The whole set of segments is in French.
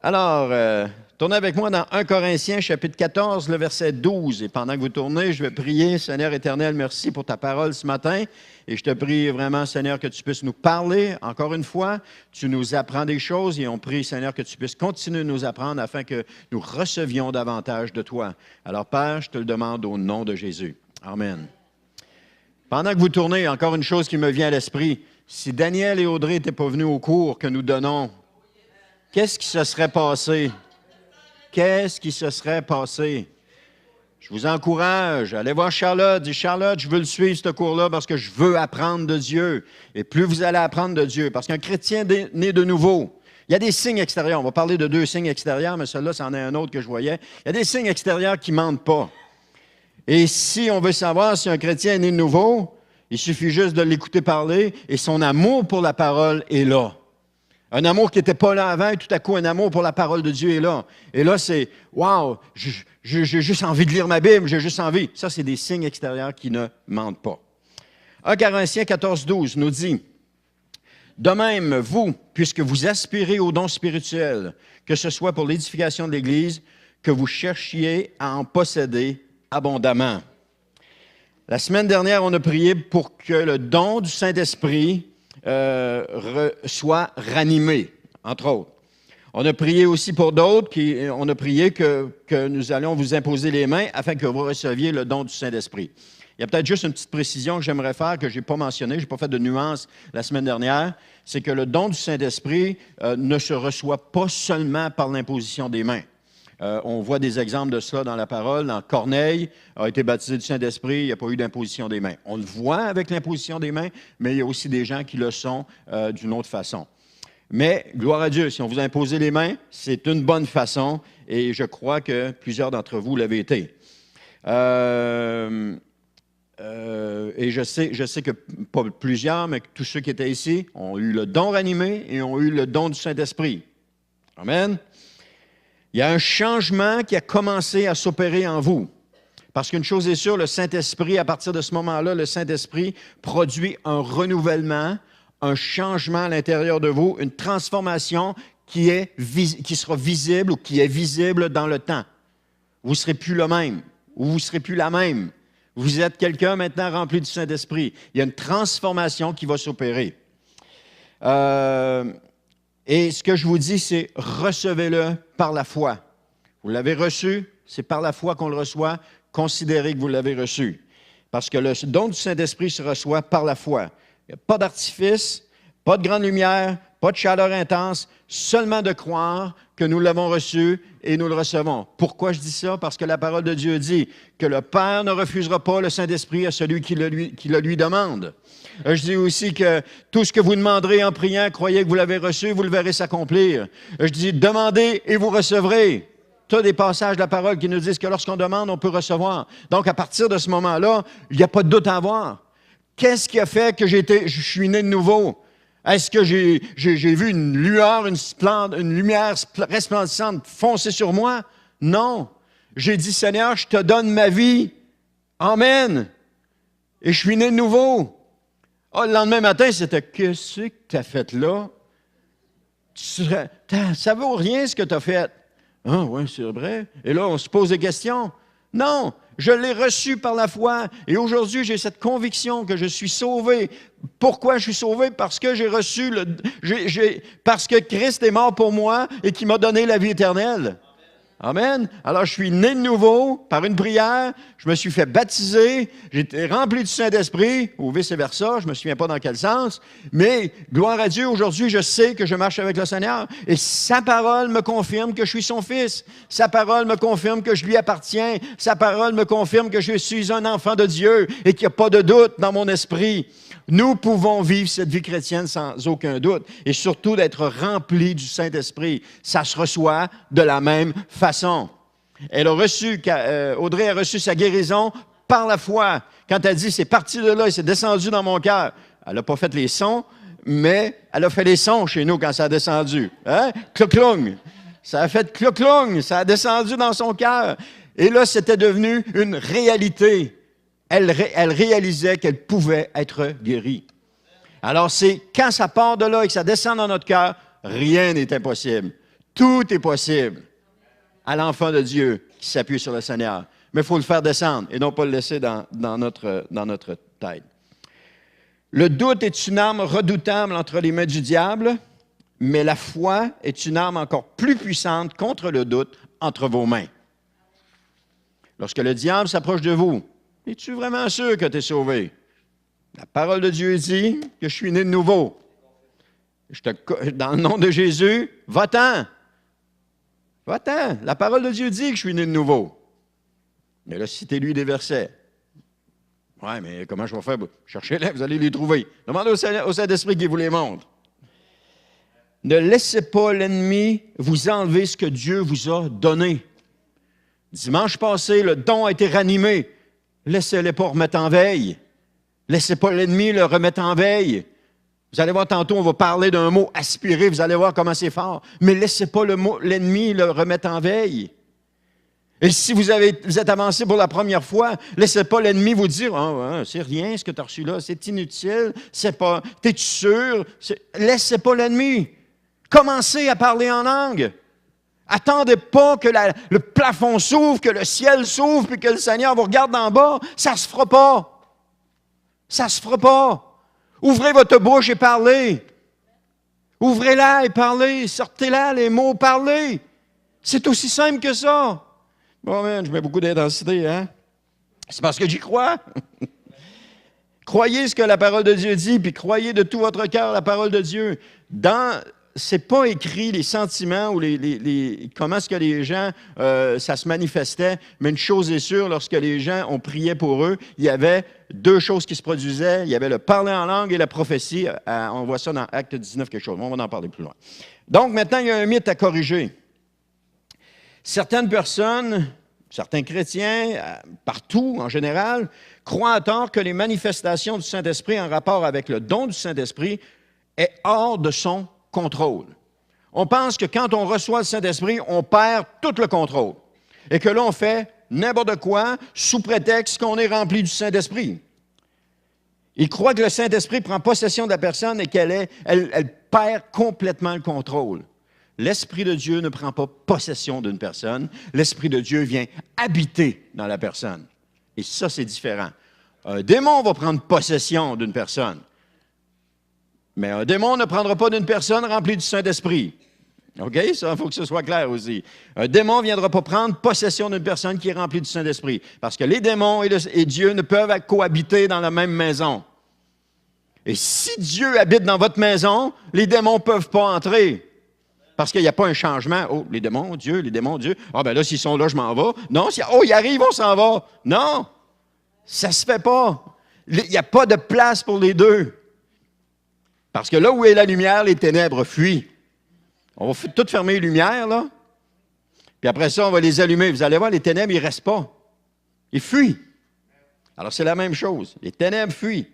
Alors, tournez avec moi dans 1 Corinthiens, chapitre 14, le verset 12. Et pendant que vous tournez, je vais prier. Seigneur éternel, merci pour ta parole ce matin. Et je te prie vraiment, Seigneur, que tu puisses nous parler. Encore une fois, tu nous apprends des choses et on prie, Seigneur, que tu puisses continuer de nous apprendre afin que nous recevions davantage de toi. Alors, Père, je te le demande au nom de Jésus. Amen. Pendant que vous tournez, encore une chose qui me vient à l'esprit. Si Daniel et Audrey n'étaient pas venus au cours que nous donnons, qu'est-ce qui se serait passé? Qu'est-ce qui se serait passé? Je vous encourage, allez voir Charlotte. Dis, Charlotte, je veux le suivre, ce cours-là, parce que je veux apprendre de Dieu. Et plus vous allez apprendre de Dieu, parce qu'un chrétien né de nouveau, il y a des signes extérieurs. On va parler de 2 signes extérieurs, mais celui-là, c'en est un autre que je voyais. Il y a des signes extérieurs qui ne mentent pas. Et si on veut savoir si un chrétien est né de nouveau, il suffit juste de l'écouter parler et son amour pour la parole est là. Un amour qui n'était pas là avant, et tout à coup, un amour pour la parole de Dieu est là. Et là, c'est « Wow, j'ai juste envie de lire ma Bible, j'ai juste envie. » Ça, c'est des signes extérieurs qui ne mentent pas. 1 Corinthiens 14, 12 nous dit « De même, vous, puisque vous aspirez aux dons spirituels, que ce soit pour l'édification de l'Église, que vous cherchiez à en posséder abondamment. » La semaine dernière, on a prié pour que le don du Saint-Esprit soit ranimé, entre autres. On a prié aussi pour d'autres, on a prié que nous allions vous imposer les mains afin que vous receviez le don du Saint-Esprit. Il y a peut-être juste une petite précision que j'aimerais faire, que je n'ai pas mentionnée, je n'ai pas fait de nuance la semaine dernière, c'est que le don du Saint-Esprit ne se reçoit pas seulement par l'imposition des mains. On voit des exemples de cela dans la parole. Dans Corneille a été baptisé du Saint-Esprit, il n'y a pas eu d'imposition des mains. On le voit avec l'imposition des mains, mais il y a aussi des gens qui le sont d'une autre façon. Mais, gloire à Dieu, si on vous a imposé les mains, c'est une bonne façon et je crois que plusieurs d'entre vous l'avaient été. Et je sais que pas plusieurs, mais que tous ceux qui étaient ici ont eu le don ranimé et ont eu le don du Saint-Esprit. Amen. Il y a un changement qui a commencé à s'opérer en vous. Parce qu'une chose est sûre, le Saint-Esprit, à partir de ce moment-là, le Saint-Esprit produit un renouvellement, un changement à l'intérieur de vous, une transformation qui sera visible ou qui est visible dans le temps. Vous ne serez plus le même, ou vous ne serez plus la même. Vous êtes quelqu'un maintenant rempli du Saint-Esprit. Il y a une transformation qui va s'opérer. Et ce que je vous dis, c'est recevez-le par la foi. Vous l'avez reçu, c'est par la foi qu'on le reçoit. Considérez que vous l'avez reçu. Parce que le don du Saint-Esprit se reçoit par la foi. Il n'y a pas d'artifice, pas de grande lumière, pas de chaleur intense, seulement de croire que nous l'avons reçu et nous le recevons. Pourquoi je dis ça? Parce que la parole de Dieu dit que le Père ne refusera pas le Saint-Esprit à celui qui le lui demande. Je dis aussi que tout ce que vous demanderez en priant, croyez que vous l'avez reçu, vous le verrez s'accomplir. Je dis, demandez et vous recevrez. Tu as des passages de la parole qui nous disent que lorsqu'on demande, on peut recevoir. Donc, à partir de ce moment-là, il n'y a pas de doute à avoir. Qu'est-ce qui a fait que je suis né de nouveau? Est-ce que j'ai vu une lueur, une lumière resplendissante foncer sur moi? Non. J'ai dit, Seigneur, je te donne ma vie. Amen. Et je suis né de nouveau. Oh, le lendemain matin, c'était « Qu'est-ce que tu as fait là? Ça vaut rien ce que tu as fait. » Ah oui, c'est vrai. Et là, on se pose des questions. Non, je l'ai reçu par la foi. Et aujourd'hui, j'ai cette conviction que je suis sauvé. Pourquoi je suis sauvé? Parce que j'ai reçu parce que Christ est mort pour moi et qu'il m'a donné la vie éternelle. Amen. Alors, je suis né de nouveau par une prière. Je me suis fait baptiser. J'ai été rempli du Saint-Esprit, ou vice-versa. Je ne me souviens pas dans quel sens. Mais, gloire à Dieu, aujourd'hui, je sais que je marche avec le Seigneur. Et sa parole me confirme que je suis son fils. Sa parole me confirme que je lui appartiens. Sa parole me confirme que je suis un enfant de Dieu et qu'il n'y a pas de doute dans mon esprit. Nous pouvons vivre cette vie chrétienne sans aucun doute et surtout d'être remplis du Saint-Esprit. Ça se reçoit de la même façon. Audrey a reçu sa guérison par la foi. Quand elle dit « c'est parti de là et c'est descendu dans mon cœur », elle n'a pas fait les sons, mais elle a fait les sons chez nous quand ça a descendu. Hein? Cloclong. Ça a fait cloclong, ça a descendu dans son cœur. Et là, c'était devenu une réalité. Elle réalisait qu'elle pouvait être guérie. Alors, c'est quand ça part de là et que ça descend dans notre cœur, rien n'est impossible. Tout est possible à l'enfant de Dieu qui s'appuie sur le Seigneur. Mais il faut le faire descendre et non pas le laisser dans notre tête. Le doute est une arme redoutable entre les mains du diable, mais la foi est une arme encore plus puissante contre le doute entre vos mains. Lorsque le diable s'approche de vous, es-tu vraiment sûr que tu es sauvé? La parole de Dieu dit que je suis né de nouveau. Dans le nom de Jésus, va-t'en. Va-t'en. La parole de Dieu dit que je suis né de nouveau. Mais là, citez-lui des versets. Oui, mais comment je vais faire? Cherchez-les, vous allez les trouver. Demandez au Saint-Esprit qu'il vous les montre. Ne laissez pas l'ennemi vous enlever ce que Dieu vous a donné. Dimanche passé, le don a été ranimé. Laissez-le pas remettre en veille. Laissez pas l'ennemi le remettre en veille. Vous allez voir tantôt, on va parler d'un mot aspiré, vous allez voir comment c'est fort. Mais laissez pas l'ennemi le remettre en veille. Et si vous êtes avancé pour la première fois, laissez pas l'ennemi vous dire « Ah, c'est rien ce que tu as reçu là, c'est inutile, c'est pas... T'es-tu sûr? » Laissez pas l'ennemi. Commencez à parler en langue. Attendez pas que le plafond s'ouvre, que le ciel s'ouvre, puis que le Seigneur vous regarde d'en bas. Ça se fera pas. Ça se fera pas. Ouvrez votre bouche et parlez. Ouvrez-la et parlez. Sortez-la, les mots, parlez. C'est aussi simple que ça. Bon, man, je mets beaucoup d'intensité, hein? C'est parce que j'y crois. Croyez ce que la parole de Dieu dit, puis croyez de tout votre cœur la parole de Dieu. C'est pas écrit les sentiments ou comment est-ce que les gens, ça se manifestait, mais une chose est sûre, lorsque les gens ont prié pour eux, il y avait deux choses qui se produisaient. Il y avait le parler en langue et la prophétie. On voit ça dans Acte 19 quelque chose. On va en parler plus loin. Donc, maintenant, il y a un mythe à corriger. Certaines personnes, certains chrétiens, partout en général, croient à tort que les manifestations du Saint-Esprit en rapport avec le don du Saint-Esprit est hors de son contrôle. On pense que quand on reçoit le Saint-Esprit, on perd tout le contrôle. Et que là, on fait n'importe quoi sous prétexte qu'on est rempli du Saint-Esprit. Ils croient que le Saint-Esprit prend possession de la personne et qu'elle perd complètement le contrôle. L'Esprit de Dieu ne prend pas possession d'une personne. L'Esprit de Dieu vient habiter dans la personne. Et ça, c'est différent. Un démon va prendre possession d'une personne. Mais un démon ne prendra pas d'une personne remplie du Saint-Esprit. OK? Ça, il faut que ce soit clair aussi. Un démon ne viendra pas prendre possession d'une personne qui est remplie du Saint-Esprit. Parce que les démons et Dieu ne peuvent cohabiter dans la même maison. Et si Dieu habite dans votre maison, les démons ne peuvent pas entrer. Parce qu'il n'y a pas un changement. Oh, les démons, Dieu. Ah, ben là, s'ils sont là, je m'en vais. Non, ils arrivent, on s'en va. Non, ça ne se fait pas. Il n'y a pas de place pour les deux. Parce que là où est la lumière, les ténèbres fuient. On va tout fermer les lumières, là. Puis après ça, on va les allumer. Vous allez voir, les ténèbres, ils ne restent pas. Ils fuient. Alors, c'est la même chose. Les ténèbres fuient.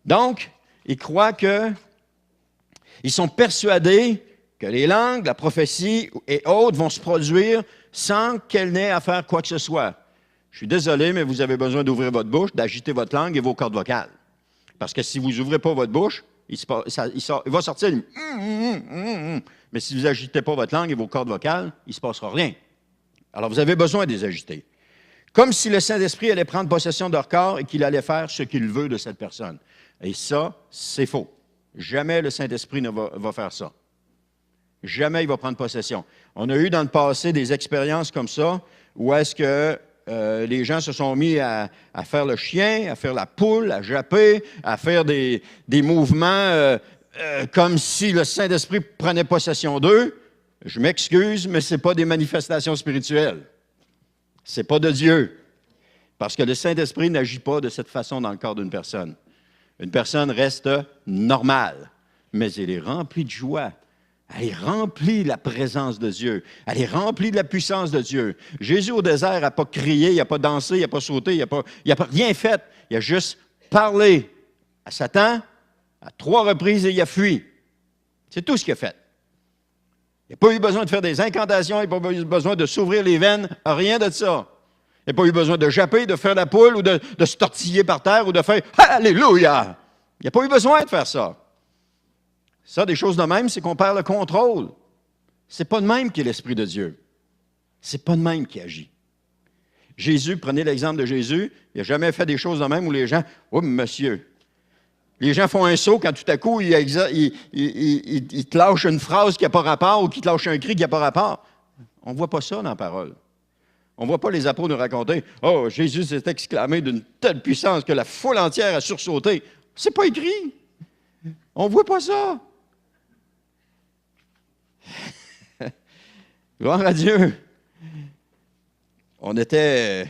Donc, ils croient ils sont persuadés que les langues, la prophétie et autres vont se produire sans qu'elles n'aient à faire quoi que ce soit. Je suis désolé, mais vous avez besoin d'ouvrir votre bouche, d'agiter votre langue et vos cordes vocales. Parce que si vous n'ouvrez pas votre bouche, il va sortir mais si vous n'agitez pas votre langue et vos cordes vocales, il ne se passera rien. Alors, vous avez besoin de les agiter. Comme si le Saint-Esprit allait prendre possession de leur corps et qu'il allait faire ce qu'il veut de cette personne. Et ça, c'est faux. Jamais le Saint-Esprit ne va faire ça. Jamais il va prendre possession. On a eu dans le passé des expériences comme ça où est-ce que les gens se sont mis à faire le chien, à faire la poule, à japper, à faire des mouvements comme si le Saint-Esprit prenait possession d'eux. Je m'excuse, mais ce n'est pas des manifestations spirituelles. Ce n'est pas de Dieu. Parce que le Saint-Esprit n'agit pas de cette façon dans le corps d'une personne. Une personne reste normale, mais elle est remplie de joie. Elle est remplie de la présence de Dieu. Elle est remplie de la puissance de Dieu. Jésus au désert n'a pas crié, il n'a pas dansé, il n'a pas sauté, il n'a pas rien fait. Il a juste parlé à Satan à 3 reprises et il a fui. C'est tout ce qu'il a fait. Il n'a pas eu besoin de faire des incantations, il n'a pas eu besoin de s'ouvrir les veines, rien de ça. Il n'a pas eu besoin de japper, de faire la poule ou de se tortiller par terre ou de faire « Alléluia ». Il n'a pas eu besoin de faire ça. Ça, des choses de même, c'est qu'on perd le contrôle. C'est pas de même qu'est l'Esprit de Dieu. C'est pas de même qu'il agit. Jésus, prenez l'exemple de Jésus, il n'a jamais fait des choses de même où les gens, oh monsieur, les gens font un saut quand tout à coup, ils te lâchent une phrase qui n'a pas rapport ou qu'ils te lâchent un cri qui n'a pas rapport. On ne voit pas ça dans la parole. On ne voit pas les apôtres nous raconter, oh, Jésus s'est exclamé d'une telle puissance que la foule entière a sursauté. C'est pas écrit. On ne voit pas ça. Gloire à Dieu. On était,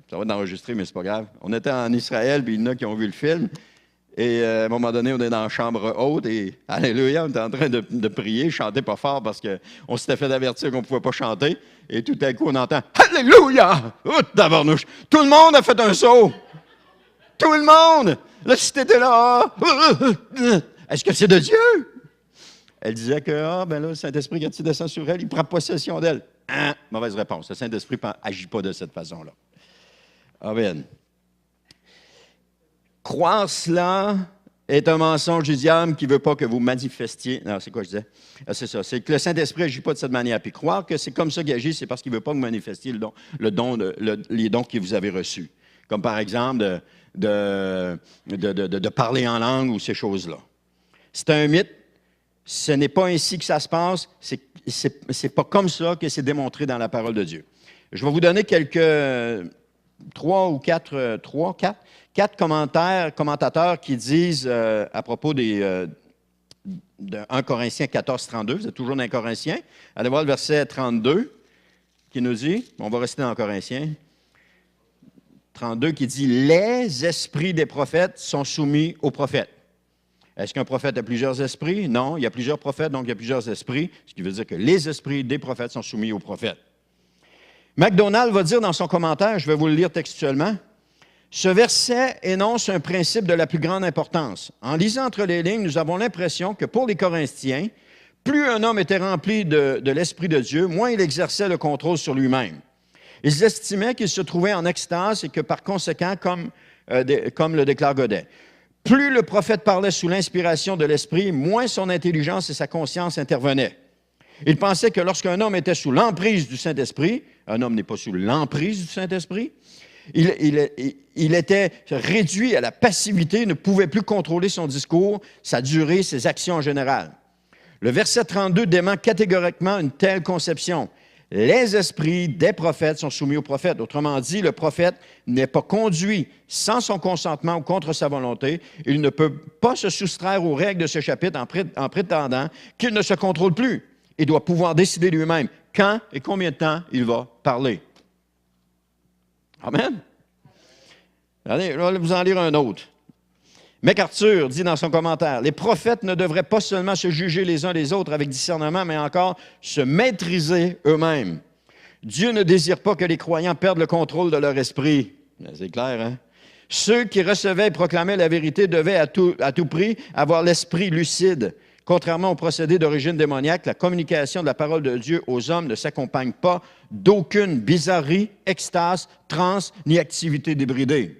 ça va être enregistré, mais c'est pas grave. On était en Israël, puis il y en a qui ont vu le film. Et à un moment donné, on est dans la chambre haute et, alléluia, on était en train de prier, chanter pas fort parce qu'on s'était fait avertir qu'on ne pouvait pas chanter. Et tout à coup, on entend « Alléluia! » Tabarnouche! Tout le monde a fait un saut! Tout le monde! Là, si t'étais là, est-ce que c'est de Dieu? Elle disait que, ben là, le Saint-Esprit, quand il descend sur elle, il prend possession d'elle. Mauvaise réponse. Le Saint-Esprit n'agit pas de cette façon-là. Amen. Croire cela est un mensonge du diable qui ne veut pas que vous manifestiez. Non, c'est quoi je disais? C'est ça. C'est que le Saint-Esprit n'agit pas de cette manière. Puis croire que c'est comme ça qu'il agit, c'est parce qu'il ne veut pas que vous manifestiez les dons que vous avez reçus. Comme par exemple de parler en langue ou ces choses-là. C'est un mythe. Ce n'est pas ainsi que ça se passe. C'est pas comme ça que c'est démontré dans la parole de Dieu. Je vais vous donner quatre commentateurs qui disent à propos de 1 Corinthiens 14, 32. Vous êtes toujours dans 1 Corinthiens. Allez voir le verset 32 qui nous dit, on va rester dans Corinthiens, 32 qui dit « Les esprits des prophètes sont soumis aux prophètes ». Est-ce qu'un prophète a plusieurs esprits? Non, il y a plusieurs prophètes, donc il y a plusieurs esprits, ce qui veut dire que les esprits des prophètes sont soumis aux prophètes. MacDonald va dire dans son commentaire, je vais vous le lire textuellement, « Ce verset énonce un principe de la plus grande importance. En lisant entre les lignes, nous avons l'impression que pour les Corinthiens, plus un homme était rempli de l'Esprit de Dieu, moins il exerçait le contrôle sur lui-même. Ils estimaient qu'il se trouvait en extase et que par conséquent, comme le déclare Godet, plus le prophète parlait sous l'inspiration de l'Esprit, moins son intelligence et sa conscience intervenaient. Il pensait que lorsqu'un homme était sous l'emprise du Saint-Esprit, un homme n'est pas sous l'emprise du Saint-Esprit, il était réduit à la passivité, ne pouvait plus contrôler son discours, sa durée, ses actions en général. Le verset 32 dément catégoriquement une telle conception. Les esprits des prophètes sont soumis aux prophètes. Autrement dit, le prophète n'est pas conduit sans son consentement ou contre sa volonté. Il ne peut pas se soustraire aux règles de ce chapitre en prétendant qu'il ne se contrôle plus. Il doit pouvoir décider lui-même quand et combien de temps il va parler. Amen. Allez, je vais vous en lire un autre. MacArthur dit dans son commentaire, « Les prophètes ne devraient pas seulement se juger les uns les autres avec discernement, mais encore se maîtriser eux-mêmes. Dieu ne désire pas que les croyants perdent le contrôle de leur esprit. » C'est clair, hein? Ceux qui recevaient et proclamaient la vérité devaient à tout prix avoir l'esprit lucide. Contrairement au procédé d'origine démoniaque, la communication de la parole de Dieu aux hommes ne s'accompagne pas d'aucune bizarrerie, extase, transe, ni activité débridée.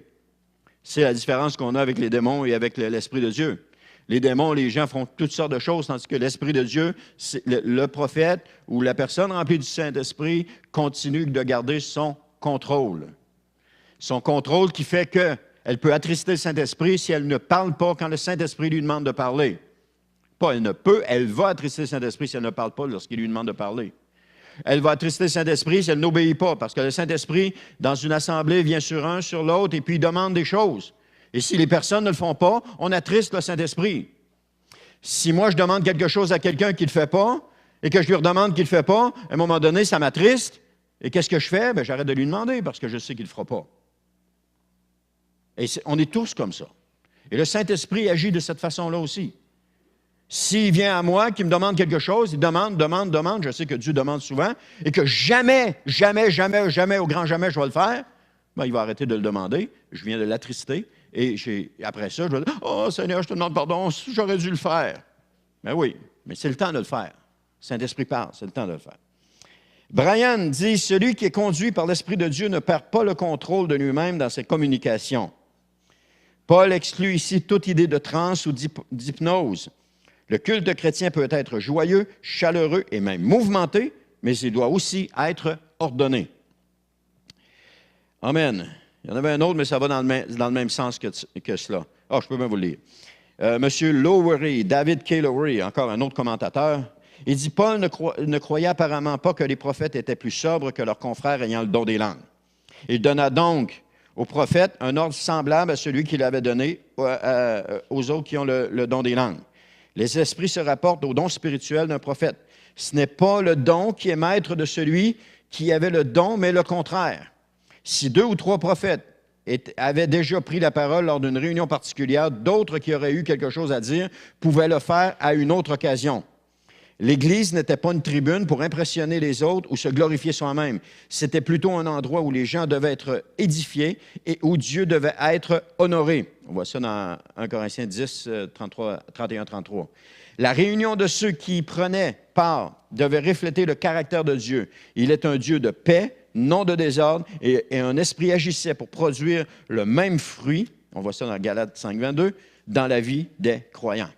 C'est la différence qu'on a avec les démons et avec l'Esprit de Dieu. Les démons, les gens font toutes sortes de choses, tandis que l'Esprit de Dieu, le prophète ou la personne remplie du Saint-Esprit continue de garder son contrôle. Son contrôle qui fait qu'elle peut attrister le Saint-Esprit si elle ne parle pas quand le Saint-Esprit lui demande de parler. Pas elle ne peut, elle va attrister le Saint-Esprit si elle ne parle pas lorsqu'il lui demande de parler. Elle va attrister le Saint-Esprit si elle n'obéit pas, parce que le Saint-Esprit, dans une assemblée, vient sur un, sur l'autre, et puis il demande des choses. Et si les personnes ne le font pas, on attriste le Saint-Esprit. Si moi, je demande quelque chose à quelqu'un qui ne le fait pas, et que je lui redemande qu'il ne le fait pas, à un moment donné, ça m'attriste. Et qu'est-ce que je fais? Bien, j'arrête de lui demander, parce que je sais qu'il ne le fera pas. Et on est tous comme ça. Et le Saint-Esprit agit de cette façon-là aussi. S'il vient à moi, qu'il me demande quelque chose, il demande, je sais que Dieu demande souvent, et que jamais, au grand jamais, je vais le faire, bien, il va arrêter de le demander, je viens de l'attrister, et après ça, je vais dire, « Oh Seigneur, je te demande pardon, j'aurais dû le faire. » Ben oui, mais c'est le temps de le faire. Saint-Esprit parle, c'est le temps de le faire. Brian dit, « Celui qui est conduit par l'Esprit de Dieu ne perd pas le contrôle de lui-même dans ses communications. » Paul exclut ici toute idée de transe ou d'hypnose. Le culte chrétien peut être joyeux, chaleureux et même mouvementé, mais il doit aussi être ordonné. Amen. Il y en avait un autre, mais ça va dans le même sens que cela. Ah, je peux même vous le lire. Monsieur Lowery, David K. Lowery, encore un autre commentateur, il dit « Paul ne croyait apparemment pas que les prophètes étaient plus sobres que leurs confrères ayant le don des langues. Il donna donc aux prophètes un ordre semblable à celui qu'il avait donné aux autres qui ont le don des langues. Les esprits se rapportent au don spirituel d'un prophète. Ce n'est pas le don qui est maître de celui qui avait le don, mais le contraire. Si 2 ou 3 prophètes avaient déjà pris la parole lors d'une réunion particulière, d'autres qui auraient eu quelque chose à dire pouvaient le faire à une autre occasion. L'Église n'était pas une tribune pour impressionner les autres ou se glorifier soi-même. C'était plutôt un endroit où les gens devaient être édifiés et où Dieu devait être honoré. On voit ça dans 1 Corinthiens 10, 31-33. La réunion de ceux qui y prenaient part devait refléter le caractère de Dieu. Il est un Dieu de paix, non de désordre, et un esprit agissait pour produire le même fruit, on voit ça dans Galates 5, 22, dans la vie des croyants.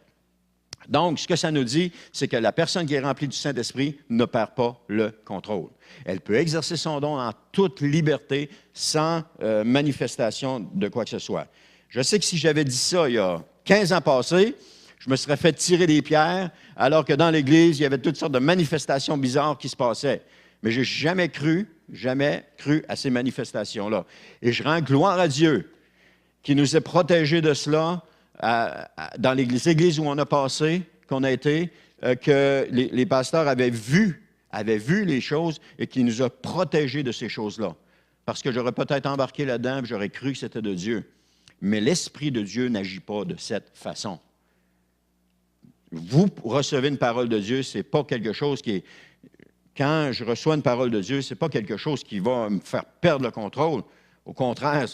Donc, ce que ça nous dit, c'est que la personne qui est remplie du Saint-Esprit ne perd pas le contrôle. Elle peut exercer son don en toute liberté, sans manifestation de quoi que ce soit. Je sais que si j'avais dit ça il y a 15 ans passés, je me serais fait tirer des pierres, alors que dans l'Église, il y avait toutes sortes de manifestations bizarres qui se passaient. Mais je n'ai jamais cru à ces manifestations-là. Et je rends gloire à Dieu qui nous ait protégés de cela, dans les églises où on a passé, qu'on a été, que les pasteurs avaient vu les choses et qui nous a protégés de ces choses-là. Parce que j'aurais peut-être embarqué là-dedans et j'aurais cru que c'était de Dieu. Mais l'Esprit de Dieu n'agit pas de cette façon. Vous recevez une parole de Dieu, ce n'est pas quelque chose qui est... Quand je reçois une parole de Dieu, ce n'est pas quelque chose qui va me faire perdre le contrôle. Au contraire,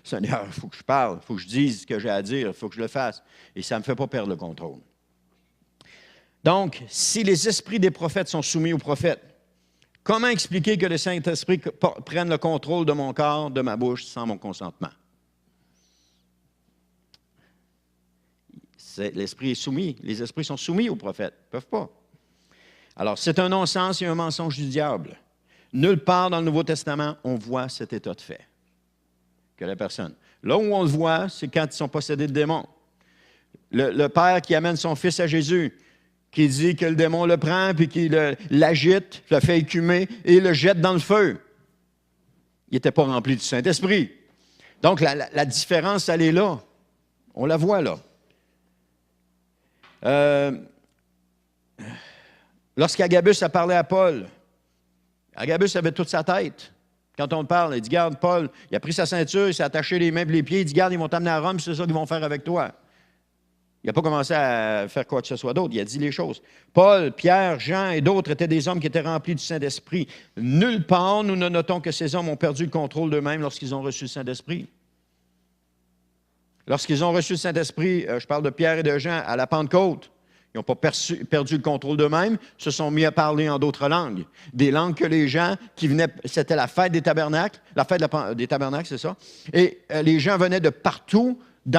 Seigneur, il faut que je parle, il faut que je dise ce que j'ai à dire, il faut que je le fasse. Et ça ne me fait pas perdre le contrôle. Donc, si les esprits des prophètes sont soumis aux prophètes, comment expliquer que le Saint-Esprit prenne le contrôle de mon corps, de ma bouche, sans mon consentement? L'esprit est soumis. Les esprits sont soumis aux prophètes. Ils ne peuvent pas. Alors, c'est un non-sens et un mensonge du diable. Nulle part dans le Nouveau Testament, on voit cet état de fait que la personne. Là où on le voit, c'est quand ils sont possédés de démons. Le père qui amène son fils à Jésus, qui dit que le démon le prend, puis qu'il l'agite, le fait écumer et le jette dans le feu. Il n'était pas rempli du Saint-Esprit. Donc, la différence, elle est là. On la voit là. Lorsqu'Agabus a parlé à Paul, Agabus avait toute sa tête. Quand on parle, il dit, garde, Paul, il a pris sa ceinture, il s'est attaché les mains et les pieds, il dit, garde, ils vont t'amener à Rome, c'est ça qu'ils vont faire avec toi. Il n'a pas commencé à faire quoi que ce soit d'autre, il a dit les choses. Paul, Pierre, Jean et d'autres étaient des hommes qui étaient remplis du Saint-Esprit. Nulle part, nous ne notons que ces hommes ont perdu le contrôle d'eux-mêmes lorsqu'ils ont reçu le Saint-Esprit. Lorsqu'ils ont reçu le Saint-Esprit, je parle de Pierre et de Jean, à la Pentecôte, ils n'ont pas perdu le contrôle d'eux-mêmes, se sont mis à parler en d'autres langues. Des langues que les gens qui venaient, c'était la fête des tabernacles, la fête des tabernacles, c'est ça. Et les gens venaient de partout du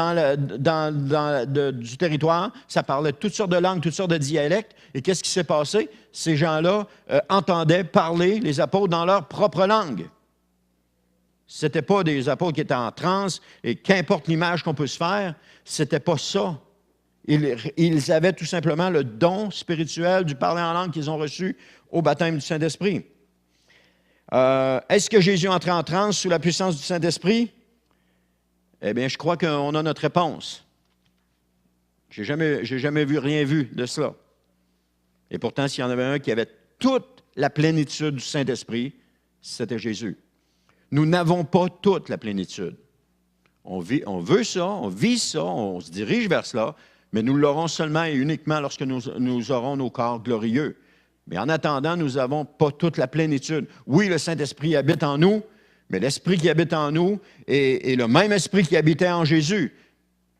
territoire, ça parlait toutes sortes de langues, toutes sortes de dialectes. Et qu'est-ce qui s'est passé? Ces gens-là entendaient parler les apôtres dans leur propre langue. Ce n'étaient pas des apôtres qui étaient en transe, et qu'importe l'image qu'on peut se faire, ce n'était pas ça. Ils avaient tout simplement le don spirituel du parler en langue qu'ils ont reçu au baptême du Saint-Esprit. Est-ce que Jésus entrait en transe sous la puissance du Saint-Esprit? Eh bien, je crois qu'on a notre réponse. J'ai jamais rien vu de cela. Et pourtant, s'il y en avait un qui avait toute la plénitude du Saint-Esprit, c'était Jésus. Nous n'avons pas toute la plénitude. On veut ça, on vise ça, on se dirige vers cela, mais nous l'aurons seulement et uniquement lorsque nous aurons nos corps glorieux. Mais en attendant, nous n'avons pas toute la plénitude. Oui, le Saint-Esprit habite en nous, mais l'Esprit qui habite en nous est le même Esprit qui habitait en Jésus.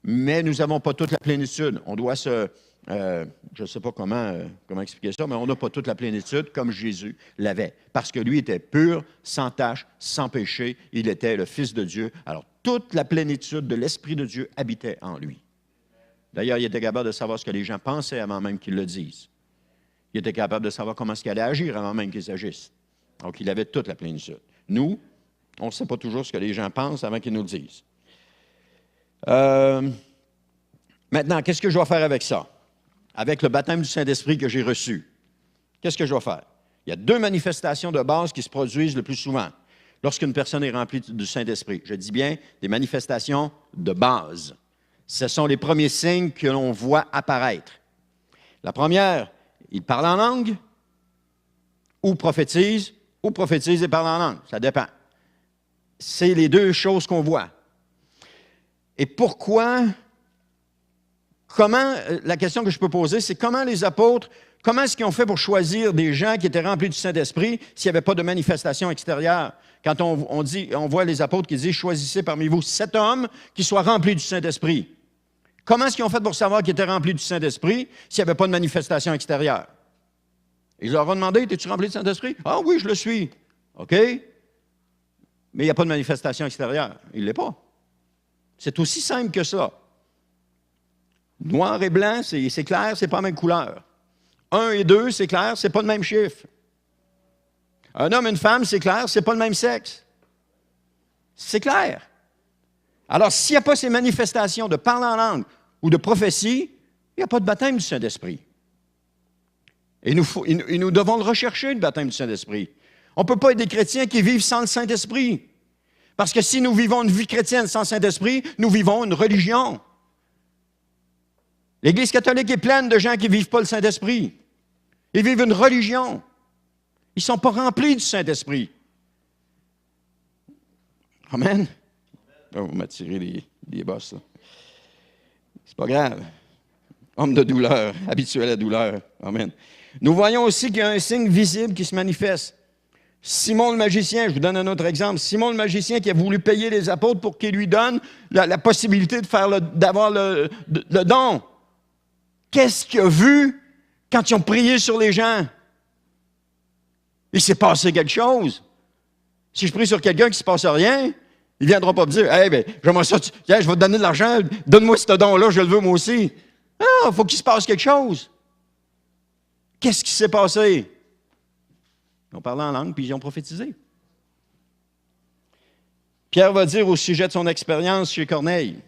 Mais nous n'avons pas toute la plénitude. On doit je ne sais pas comment expliquer ça, mais on n'a pas toute la plénitude comme Jésus l'avait. Parce que lui était pur, sans tache, sans péché. Il était le Fils de Dieu. Alors, toute la plénitude de l'Esprit de Dieu habitait en lui. D'ailleurs, il était capable de savoir ce que les gens pensaient avant même qu'ils le disent. Il était capable de savoir comment ils allaient agir avant même qu'ils agissent. Donc, il avait toute la plénitude. Nous, on ne sait pas toujours ce que les gens pensent avant qu'ils nous le disent. Maintenant, qu'est-ce que je dois faire avec ça? Avec le baptême du Saint-Esprit que j'ai reçu. Qu'est-ce que je dois faire? Il y a 2 manifestations de base qui se produisent le plus souvent lorsqu'une personne est remplie du Saint-Esprit. Je dis bien des manifestations de base. Ce sont les premiers signes que l'on voit apparaître. La première, il parle en langue, ou prophétise et parle en langue. Ça dépend. C'est les 2 choses qu'on voit. Et pourquoi? La question que je peux poser, c'est comment les apôtres, comment est-ce qu'ils ont fait pour choisir des gens qui étaient remplis du Saint-Esprit s'il n'y avait pas de manifestation extérieure? Quand on voit les apôtres qui disent « Choisissez parmi vous 7 hommes qui soient remplis du Saint-Esprit ». Comment est-ce qu'ils ont fait pour savoir qu'ils étaient remplis du Saint-Esprit s'il n'y avait pas de manifestation extérieure? Ils leur ont demandé « Es-tu rempli du Saint-Esprit? »« Ah oui, je le suis. » OK? Mais il n'y a pas de manifestation extérieure. Il ne l'est pas. C'est aussi simple que ça. Noir et blanc, c'est clair, c'est pas la même couleur. 1 et 2, c'est clair, c'est pas le même chiffre. Un homme et une femme, c'est clair, c'est pas le même sexe. C'est clair. Alors, s'il n'y a pas ces manifestations de parler en langue ou de prophétie, il n'y a pas de baptême du Saint-Esprit. Et nous devons le rechercher, le baptême du Saint-Esprit. On ne peut pas être des chrétiens qui vivent sans le Saint-Esprit. Parce que si nous vivons une vie chrétienne sans Saint-Esprit, nous vivons une religion. L'Église catholique est pleine de gens qui ne vivent pas le Saint-Esprit. Ils vivent une religion. Ils ne sont pas remplis du Saint-Esprit. Amen. Oh, on m'a tiré des bosses, là. C'est pas grave. Homme de douleur, habitué à la douleur. Amen. Nous voyons aussi qu'il y a un signe visible qui se manifeste. Simon le magicien, je vous donne un autre exemple. Simon le magicien qui a voulu payer les apôtres pour qu'ils lui donnent la possibilité d'avoir le don. Qu'est-ce qu'il a vu quand ils ont prié sur les gens? Il s'est passé quelque chose. Si je prie sur quelqu'un qui ne se passe rien, il ne viendra pas me dire « Hey, ben, j'aimerais ça, tiens, je vais te donner de l'argent, donne-moi ce don-là, je le veux moi aussi. » Non, il faut qu'il se passe quelque chose. Qu'est-ce qui s'est passé? Ils ont parlé en langue, puis ils ont prophétisé. Pierre va dire au sujet de son expérience chez Corneille,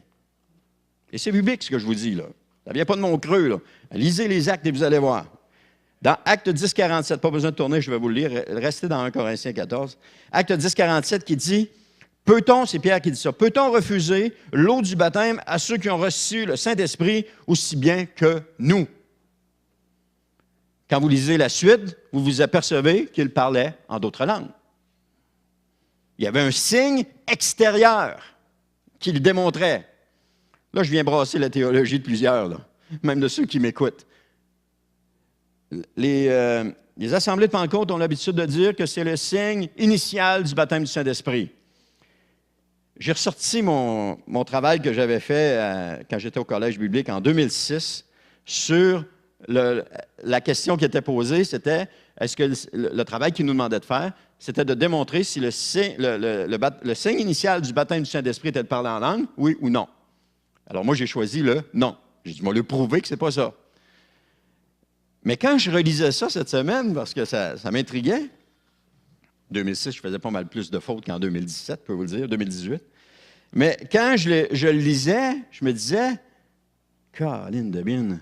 et c'est biblique ce que je vous dis, là. Ça ne vient pas de mon creux, là. Lisez les actes et vous allez voir. Dans Acte 10, 47, pas besoin de tourner, je vais vous le lire, restez dans 1 Corinthiens 14. Acte 10, 47 qui dit, peut-on, c'est Pierre qui dit ça, peut-on refuser l'eau du baptême à ceux qui ont reçu le Saint-Esprit aussi bien que nous? Quand vous lisez la suite, vous vous apercevez qu'il parlait en d'autres langues. Il y avait un signe extérieur qui le démontrait. Là, je viens brasser la théologie de plusieurs, là, même de ceux qui m'écoutent. Les assemblées de Pentecôte ont l'habitude de dire que c'est le signe initial du baptême du Saint-Esprit. J'ai ressorti mon travail que j'avais fait quand j'étais au collège biblique en 2006 sur la question qui était posée, c'était est-ce que le travail qu'il nous demandait de faire, c'était de démontrer si le signe initial du baptême du Saint-Esprit était de parler en langue, oui ou non. Alors moi, j'ai choisi le non. J'ai dit, je vais lui prouver que c'est pas ça. Mais quand je relisais ça cette semaine, parce que ça m'intriguait, 2006, je faisais pas mal plus de fautes qu'en 2017, je peux vous le dire, 2018. Mais quand je le lisais, je me disais, Caroline Debine,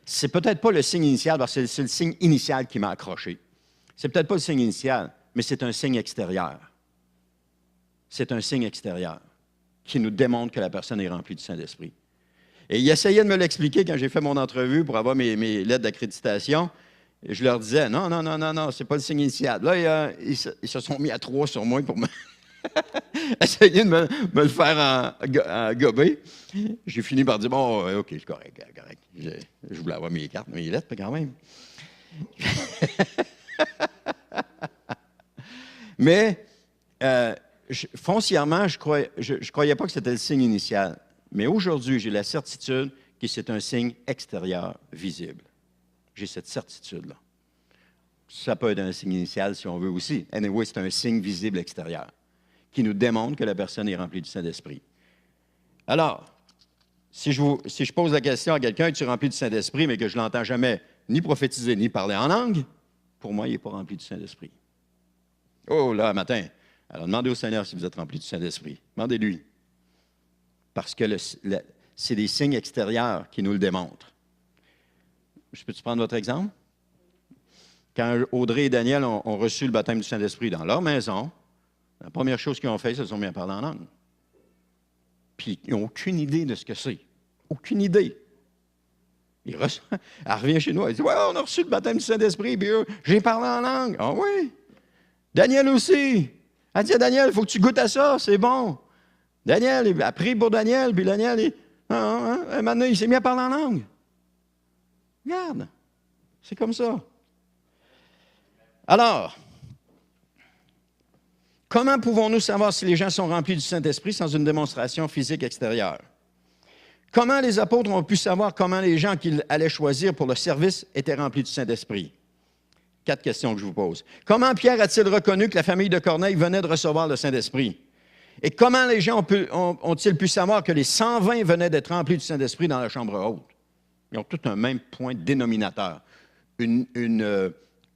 c'est peut-être pas le signe initial, parce que c'est le signe initial qui m'a accroché. C'est peut-être pas le signe initial, mais c'est un signe extérieur. C'est un signe extérieur qui nous démontre que la personne est remplie du Saint-Esprit. Et il essayait de me l'expliquer quand j'ai fait mon entrevue pour avoir mes lettres d'accréditation. Et je leur disais, non, c'est pas le signe initial. Là, ils se sont mis à 3 sur moi pour essayer de me le faire en gober. J'ai fini par dire, bon, OK, c'est correct. Je voulais avoir mes cartes, mes lettres, mais quand même. Mais, foncièrement, je croyais pas que c'était le signe initial. Mais aujourd'hui, j'ai la certitude que c'est un signe extérieur visible. J'ai cette certitude-là. Ça peut être un signe initial si on veut aussi. Anyway, c'est un signe visible extérieur qui nous démontre que la personne est remplie du Saint-Esprit. Alors, Si je pose la question à quelqu'un, es-tu rempli du Saint-Esprit, mais que je ne l'entends jamais ni prophétiser, ni parler en langue, pour moi, il n'est pas rempli du Saint-Esprit. Oh, là, matin, alors demandez au Seigneur si vous êtes rempli du Saint-Esprit. Demandez-lui. Parce que c'est des signes extérieurs qui nous le démontrent. Je peux-tu prendre votre exemple? Quand Audrey et Daniel ont reçu le baptême du Saint-Esprit dans leur maison, la première chose qu'ils ont fait, c'est qu'ils se sont mis à parler en langue. Puis ils n'ont aucune idée de ce que c'est. Aucune idée. Elle revient chez nous, elle dit « Ouais, on a reçu le baptême du Saint-Esprit, puis j'ai parlé en langue. » Ah oui? Daniel aussi. Elle dit à Daniel, il faut que tu goûtes à ça, c'est bon. Daniel, elle a pris pour Daniel, puis Daniel, maintenant, il s'est mis à parler en langue. Regarde, c'est comme ça. Alors, comment pouvons-nous savoir si les gens sont remplis du Saint-Esprit sans une démonstration physique extérieure? Comment les apôtres ont pu savoir comment les gens qu'ils allaient choisir pour le service étaient remplis du Saint-Esprit? 4 questions que je vous pose. Comment Pierre a-t-il reconnu que la famille de Corneille venait de recevoir le Saint-Esprit? Et comment les gens ont-ils pu savoir que les 120 venaient d'être remplis du Saint-Esprit dans la chambre haute? Ils ont tous un même point dénominateur. Comment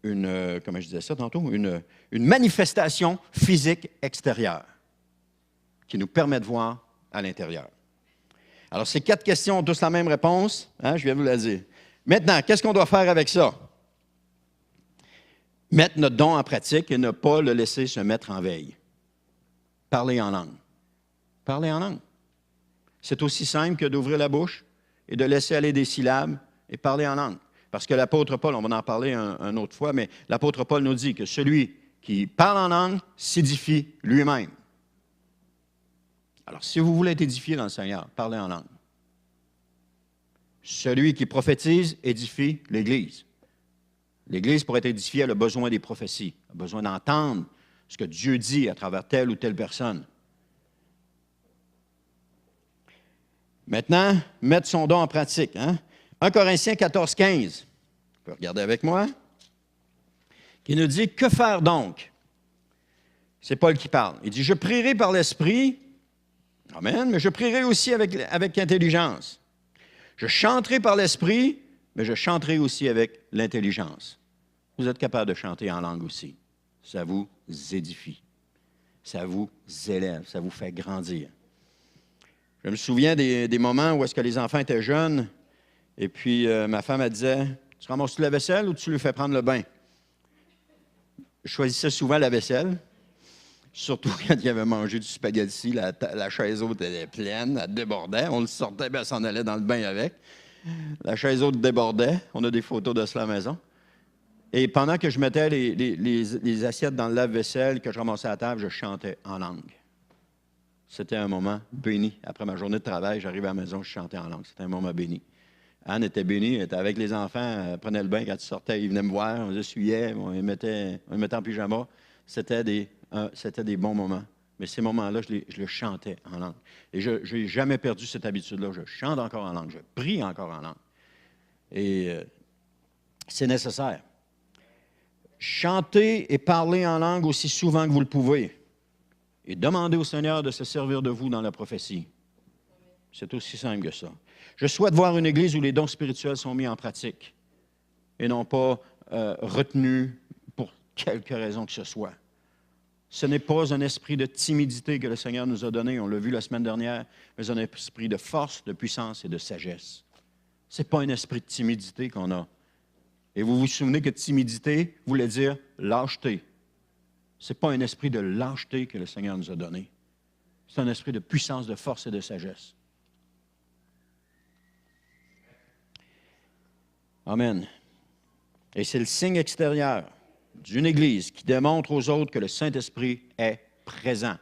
je disais ça tantôt? Une manifestation physique extérieure qui nous permet de voir à l'intérieur. Alors, ces 4 questions ont tous la même réponse. Hein, je viens de vous la dire. Maintenant, qu'est-ce qu'on doit faire avec ça? Mettre notre don en pratique et ne pas le laisser se mettre en veille. Parler en langue. Parler en langue. C'est aussi simple que d'ouvrir la bouche et de laisser aller des syllabes et parler en langue. Parce que l'apôtre Paul, on va en parler une autre fois, mais l'apôtre Paul nous dit que celui qui parle en langue s'édifie lui-même. Alors, si vous voulez être édifié dans le Seigneur, parlez en langue. Celui qui prophétise édifie l'Église. L'Église, pour être édifiée, elle a besoin des prophéties, elle a besoin d'entendre ce que Dieu dit à travers telle ou telle personne. Maintenant, mettre son don en pratique. 1 Corinthiens 14, 15. Vous pouvez regarder avec moi. Qui nous dit, que faire donc? C'est Paul qui parle. Il dit, je prierai par l'Esprit, amen, mais je prierai aussi avec intelligence. Je chanterai par l'Esprit, mais je chanterai aussi avec l'intelligence. Vous êtes capable de chanter en langue aussi. Ça vous édifie. Ça vous élève. Ça vous fait grandir. Je me souviens des moments où est-ce que les enfants étaient jeunes, et puis ma femme, elle disait, « Tu ramasses-tu la vaisselle ou tu lui fais prendre le bain? » Je choisissais souvent la vaisselle, surtout quand il avait mangé du spaghetti, la chaise haute était pleine, elle débordait, on le sortait, bien, elle s'en allait dans le bain avec. La chaise haute débordait, on a des photos de cela à la maison. Et pendant que je mettais les assiettes dans le lave-vaisselle, que je ramassais à la table, je chantais en langue. C'était un moment béni. Après ma journée de travail, j'arrivais à la maison, je chantais en langue. C'était un moment béni. Anne était bénie, elle était avec les enfants, elle prenait le bain quand ils sortaient, ils venaient me voir, on les essuyait, on les mettait en pyjama. C'était des bons moments. Mais ces moments-là, je le chantais en langue. Et je n'ai jamais perdu cette habitude-là. Je chante encore en langue, je prie encore en langue. Et c'est nécessaire. Chantez et parlez en langue aussi souvent que vous le pouvez. Et demandez au Seigneur de se servir de vous dans la prophétie. C'est aussi simple que ça. Je souhaite voir une Église où les dons spirituels sont mis en pratique et non pas retenus pour quelque raison que ce soit. Ce n'est pas un esprit de timidité que le Seigneur nous a donné, on l'a vu la semaine dernière, mais un esprit de force, de puissance et de sagesse. Ce n'est pas un esprit de timidité qu'on a. Et vous vous souvenez que timidité voulait dire lâcheté. Ce n'est pas un esprit de lâcheté que le Seigneur nous a donné. C'est un esprit de puissance, de force et de sagesse. Amen. Et c'est le signe extérieur d'une Église qui démontre aux autres que le Saint-Esprit est présent.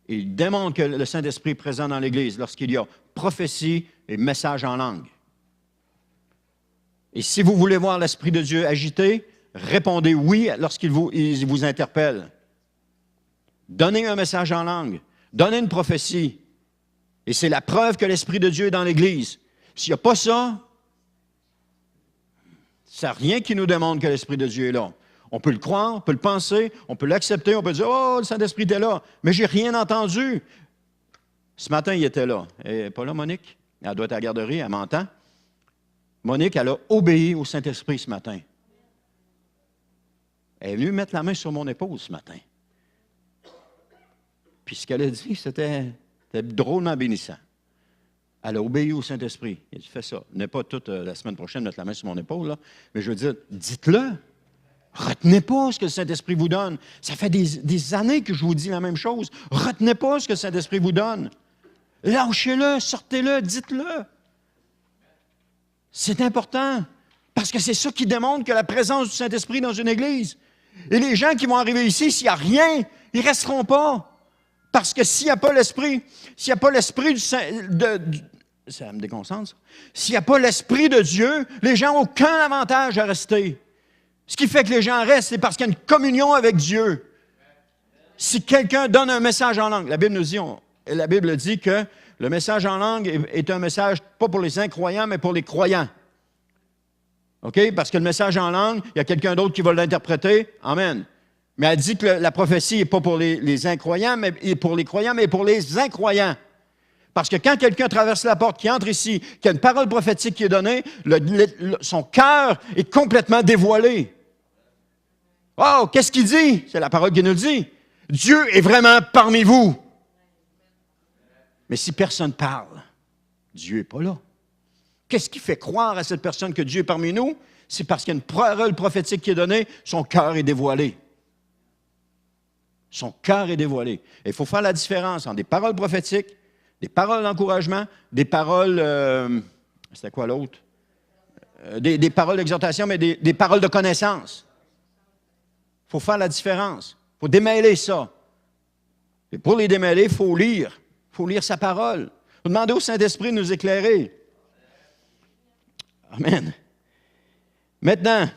Il démontre que le Saint-Esprit est présent dans l'Église lorsqu'il y a prophétie et message en langue. Et si vous voulez voir l'Esprit de Dieu agité, répondez oui lorsqu'il vous interpelle. Donnez un message en langue. Donnez une prophétie. Et c'est la preuve que l'Esprit de Dieu est dans l'Église. S'il n'y a pas ça, ça n'a rien qui nous démontre que l'Esprit de Dieu est là. On peut le croire, on peut le penser, on peut l'accepter, on peut dire « Oh, le Saint-Esprit est là », mais je n'ai rien entendu. Ce matin, il était là. Elle n'est pas là, Monique? Elle doit être à la garderie, elle m'entend. Monique, elle a obéi au Saint-Esprit ce matin. Elle est venue mettre la main sur mon épaule ce matin. Puis ce qu'elle a dit, c'était drôlement bénissant. Elle a obéi au Saint-Esprit. Il a dit, fais ça. N'est pas toute la semaine prochaine mettre la main sur mon épaule, là. Mais je veux dire, dites-le. Retenez pas ce que le Saint-Esprit vous donne. Ça fait des années que je vous dis la même chose. Retenez pas ce que le Saint-Esprit vous donne. Lâchez-le, sortez-le, dites-le. C'est important. Parce que c'est ça qui démontre que la présence du Saint-Esprit dans une église. Et les gens qui vont arriver ici, s'il n'y a rien, ils ne resteront pas. Parce que s'il n'y a pas l'Esprit, du Saint... ça me déconcentre, ça. S'il n'y a pas l'Esprit de Dieu, les gens n'ont aucun avantage à rester. Ce qui fait que les gens restent, c'est parce qu'il y a une communion avec Dieu. Si quelqu'un donne un message en langue, la Bible dit que le message en langue est un message pas pour les incroyants, mais pour les croyants. OK? Parce que le message en langue, il y a quelqu'un d'autre qui va l'interpréter. Amen. Mais elle dit que la prophétie n'est pas pour les incroyants, mais pour les croyants, mais pour les incroyants. Parce que quand quelqu'un traverse la porte, qui entre ici, qui a une parole prophétique qui est donnée, son cœur est complètement dévoilé. Oh, qu'est-ce qu'il dit? C'est la parole qui nous le dit. Dieu est vraiment parmi vous. Mais si personne parle, Dieu n'est pas là. Qu'est-ce qui fait croire à cette personne que Dieu est parmi nous? C'est parce qu'il y a une parole prophétique qui est donnée, son cœur est dévoilé. Son cœur est dévoilé. Et il faut faire la différence entre des paroles prophétiques, des paroles d'encouragement, des paroles... c'était quoi l'autre? Des paroles d'exhortation, mais des paroles de connaissance. Il faut faire la différence. Il faut démêler ça. Et pour les démêler, il faut lire. Il faut lire sa parole. Il faut demander au Saint-Esprit de nous éclairer. Amen. Maintenant,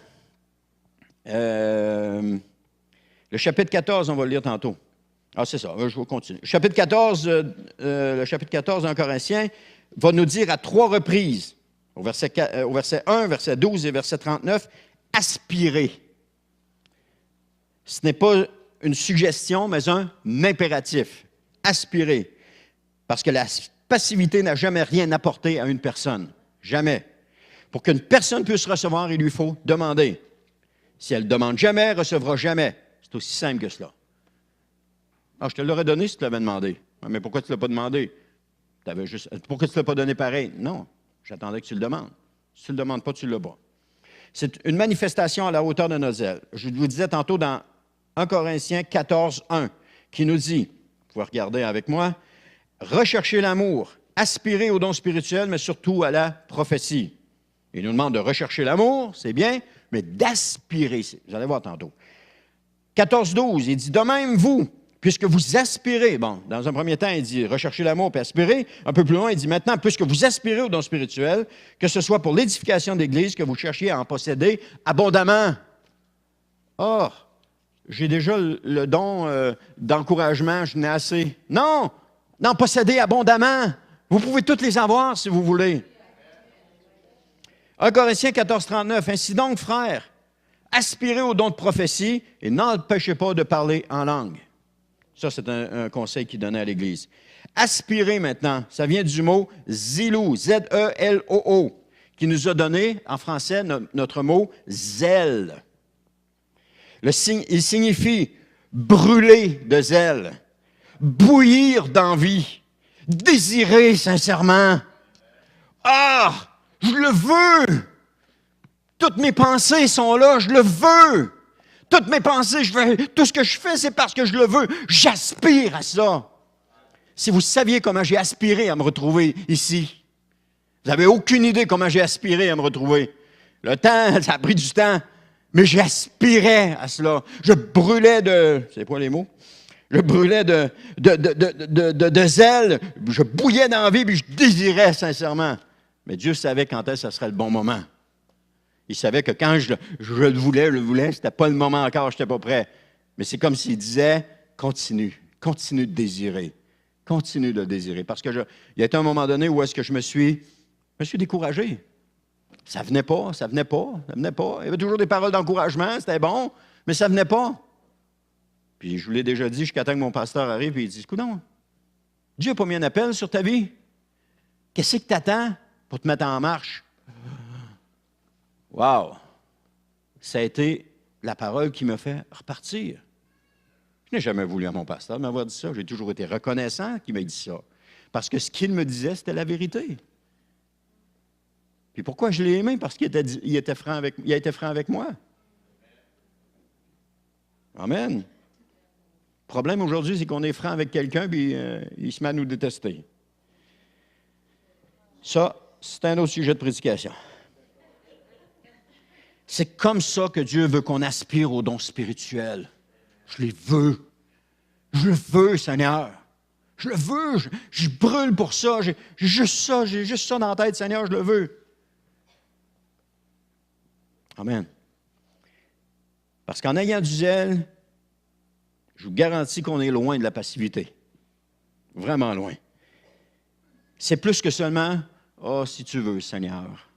le chapitre 14, on va le lire tantôt. Ah, c'est ça, je vais continuer. Le chapitre 14 1 Corinthiens va nous dire à 3 reprises, au verset 1, verset 12 et verset 39, « Aspirez ». Ce n'est pas une suggestion, mais un impératif. Aspirez. Parce que la passivité n'a jamais rien apporté à une personne. Jamais. Pour qu'une personne puisse recevoir, il lui faut demander. Si elle ne demande jamais, elle ne recevra jamais. C'est aussi simple que cela. Ah, je te l'aurais donné si tu l'avais demandé. Mais pourquoi tu ne l'as pas demandé? Pourquoi tu ne l'as pas donné pareil? Non, j'attendais que tu le demandes. Si tu ne le demandes pas, tu ne l'as pas. C'est une manifestation à la hauteur de notre zèle. Je vous disais tantôt dans 1 Corinthiens 14, 1, qui nous dit, vous pouvez regarder avec moi, « Recherchez l'amour, aspirez aux dons spirituels, mais surtout à la prophétie. » Il nous demande de rechercher l'amour, c'est bien, mais d'aspirer. Vous allez voir tantôt. 14, 12, il dit, « De même, vous, puisque vous aspirez, bon, dans un premier temps, il dit recherchez l'amour puis aspirez. Un peu plus loin, il dit maintenant, puisque vous aspirez aux dons spirituels, que ce soit pour l'édification de l'Église, que vous cherchiez à en posséder abondamment. Or, j'ai déjà le don d'encouragement, je n'ai assez. Non, d'en posséder abondamment. Vous pouvez toutes les avoir si vous voulez. 1 Corinthiens 14, 39, ainsi donc, frères, aspirez aux dons de prophétie et n'empêchez pas de parler en langue. Ça, c'est un conseil qu'il donnait à l'Église. Aspirer maintenant, ça vient du mot zélou, Z-E-L-O-O, qui nous a donné, en français, notre mot zèle. Il signifie brûler de zèle, bouillir d'envie, désirer sincèrement. Ah, je le veux! Toutes mes pensées sont là, je le veux! Toutes mes pensées, tout ce que je fais, c'est parce que je le veux. J'aspire à ça. Si vous saviez comment j'ai aspiré à me retrouver ici, vous n'avez aucune idée comment j'ai aspiré à me retrouver. Le temps, ça a pris du temps, mais j'aspirais à cela. Je brûlais c'est quoi les mots? Je brûlais de zèle, je bouillais d'envie, puis je désirais sincèrement. Mais Dieu savait quand est-ce que ce serait le bon moment. Il savait que quand je le voulais, c'était pas le moment encore, je n'étais pas prêt. Mais c'est comme s'il disait, continue de désirer. Continue de désirer. Parce que il y a été un moment donné où est-ce que je me suis découragé. Ça venait pas. Il y avait toujours des paroles d'encouragement, c'était bon, mais ça venait pas. Puis je vous l'ai déjà dit, jusqu'à temps que mon pasteur arrive et il dit, coudonc, Dieu n'a pas mis un appel sur ta vie. Qu'est-ce que tu attends pour te mettre en marche? Wow! Ça a été la parole qui m'a fait repartir. Je n'ai jamais voulu à mon pasteur m'avoir dit ça. J'ai toujours été reconnaissant qu'il m'ait dit ça. Parce que ce qu'il me disait, c'était la vérité. Puis pourquoi je l'ai aimé? Parce qu'il il a été franc avec moi. Amen. Le problème aujourd'hui, c'est qu'on est franc avec quelqu'un, puis il se met à nous détester. Ça, c'est un autre sujet de prédication. C'est comme ça que Dieu veut qu'on aspire aux dons spirituels. Je les veux. Je le veux, Seigneur. Je le veux. Je brûle pour ça. J'ai juste ça dans la tête, Seigneur, je le veux. Amen. Parce qu'en ayant du zèle, je vous garantis qu'on est loin de la passivité. Vraiment loin. C'est plus que seulement, « Ah, si tu veux, Seigneur. »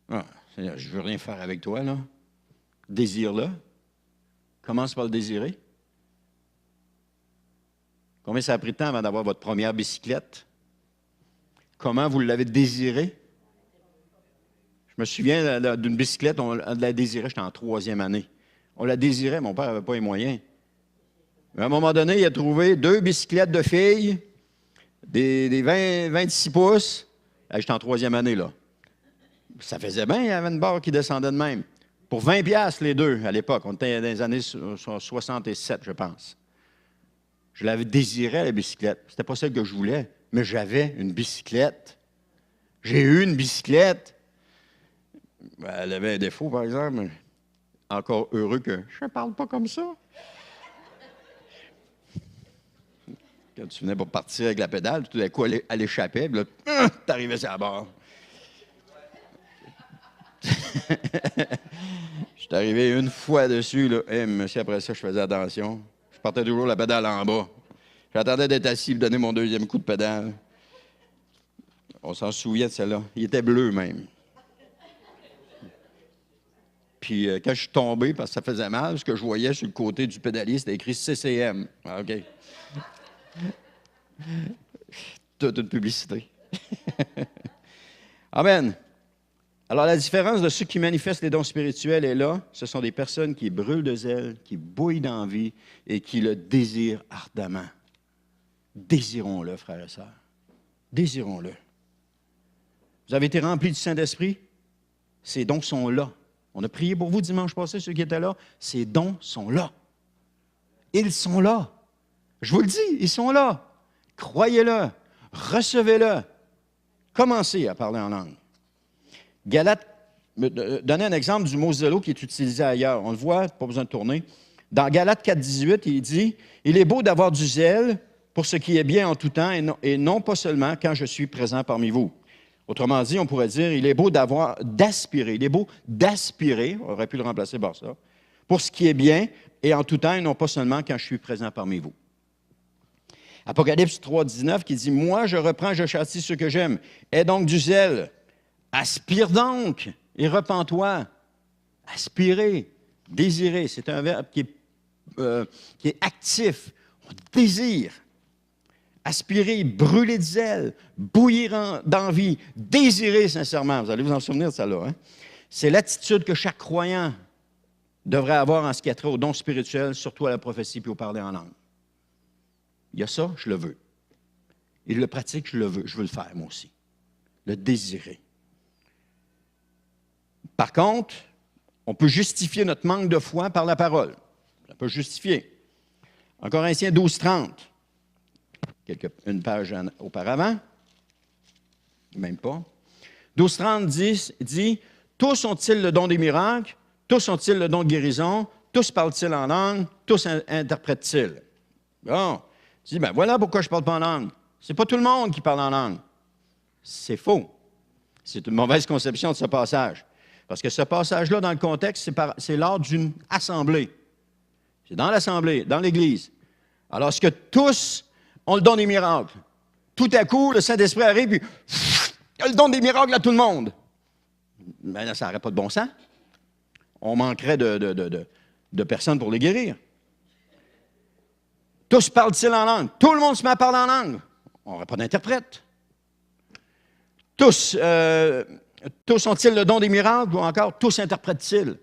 Ah, Seigneur, je ne veux rien faire avec toi, là. Désire-le. Commence par le désirer. Combien ça a pris de temps avant d'avoir votre première bicyclette? Comment vous l'avez désirée? Je me souviens d'une bicyclette, on la désirait, j'étais en 3e année. On la désirait, mon père n'avait pas les moyens. Mais à un moment donné, il a trouvé 2 bicyclettes de filles, des 26 pouces. J'étais en 3e année, là. Ça faisait bien, il y avait une barre qui descendait de même. Pour 20 piastres, les deux, à l'époque. On était dans les années 67, je pense. Je l'avais désirée, la bicyclette. C'était pas celle que je voulais, mais j'avais une bicyclette. J'ai eu une bicyclette. Ben, elle avait un défaut, par exemple. Mais encore heureux que je ne parle pas comme ça. Quand tu venais pour partir avec la pédale, tout d'un coup, elle échappait, puis là, t'arrivais sur la barre. Je suis arrivé une fois dessus, là. Hey, monsieur, après ça, je faisais attention. Je partais toujours la pédale en bas. J'attendais d'être assis pour donner mon 2e coup de pédale. On s'en souvient de celle-là. Il était bleu, même. Puis quand je suis tombé, parce que ça faisait mal, ce que je voyais sur le côté du pédalier, c'était écrit CCM. Ah, OK. Toute une publicité. Amen. Alors, la différence de ceux qui manifestent les dons spirituels est là. Ce sont des personnes qui brûlent de zèle, qui bouillent d'envie et qui le désirent ardemment. Désirons-le, frères et sœurs. Désirons-le. Vous avez été remplis du Saint-Esprit? Ces dons sont là. On a prié pour vous dimanche passé, ceux qui étaient là. Ces dons sont là. Ils sont là. Je vous le dis, ils sont là. Croyez-le. Recevez-le. Commencez à parler en langue. Galates, donnez un exemple du mot zélo qui est utilisé ailleurs. On le voit, pas besoin de tourner. Dans Galates 4,18, il dit « Il est beau d'avoir du zèle pour ce qui est bien en tout temps et non pas seulement quand je suis présent parmi vous. » Autrement dit, on pourrait dire « Il est beau d'aspirer. Il est beau d'aspirer, on aurait pu le remplacer par ça, pour ce qui est bien et en tout temps et non pas seulement quand je suis présent parmi vous. » Apocalypse 3,19 qui dit « Moi, je reprends, je châtie ceux que j'aime. Aie donc du zèle. Aspire donc et repens-toi. » Aspirer, désirer, c'est un verbe qui est actif. On désire. Aspirer, brûler de zèle, bouillir d'envie, désirer sincèrement. Vous allez vous en souvenir de ça là. Hein? C'est l'attitude que chaque croyant devrait avoir en ce qui a trait aux dons spirituels, surtout à la prophétie puis au parler en langue. Il y a ça, je le veux. Il le pratique, je le veux. Je veux le faire, moi aussi. Le désirer. Par contre, on peut justifier notre manque de foi par la parole. Ça peut justifier. En Corinthiens 12:30, une page auparavant, même pas. 12:30 dit « Tous ont-ils le don des miracles, tous ont-ils le don de guérison, tous parlent-ils en langue, tous interprètent-ils. » Bon, tu dis, ben voilà pourquoi je ne parle pas en langue. Ce n'est pas tout le monde qui parle en langue. C'est faux. C'est une mauvaise conception de ce passage. Parce que ce passage-là, dans le contexte, c'est lors d'une assemblée. C'est dans l'assemblée, dans l'Église. Alors, est-ce que tous ont le don des miracles? Tout à coup, le Saint-Esprit arrive, puis il y a le don des miracles à tout le monde. Ben là, ça n'aurait pas de bon sens. On manquerait de personnes pour les guérir. Tous parlent-ils en langue? Tout le monde se met à parler en langue. on n'aurait pas d'interprète. Tous ont-ils le don des miracles ou encore tous interprètent-ils?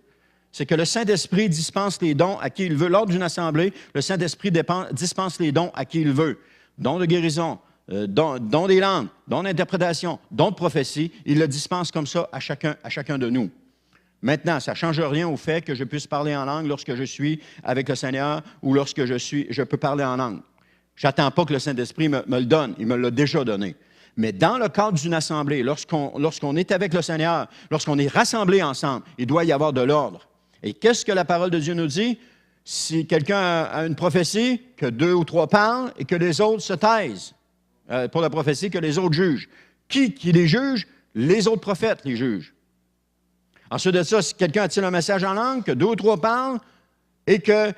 C'est que le Saint-Esprit dispense les dons à qui il veut. Lors d'une assemblée, le Saint-Esprit dispense les dons à qui il veut. Don de guérison, don des langues, don d'interprétation, don de prophétie. Il le dispense comme ça à chacun de nous. Maintenant, ça ne change rien au fait que je puisse parler en langue lorsque je suis avec le Seigneur ou lorsque je peux parler en langue. Je n'attends pas que le Saint-Esprit me le donne. Il me l'a déjà donné. Mais dans le cadre d'une assemblée, lorsqu'on est avec le Seigneur, lorsqu'on est rassemblés ensemble, il doit y avoir de l'ordre. Et qu'est-ce que la parole de Dieu nous dit? Si quelqu'un a une prophétie, que 2 ou 3 parlent et que les autres se taisent. Pour la prophétie, que les autres jugent. Qui les juge? Les autres prophètes les jugent. Ensuite de ça, si quelqu'un a-t-il un message en langue, que 2 ou 3 parlent et que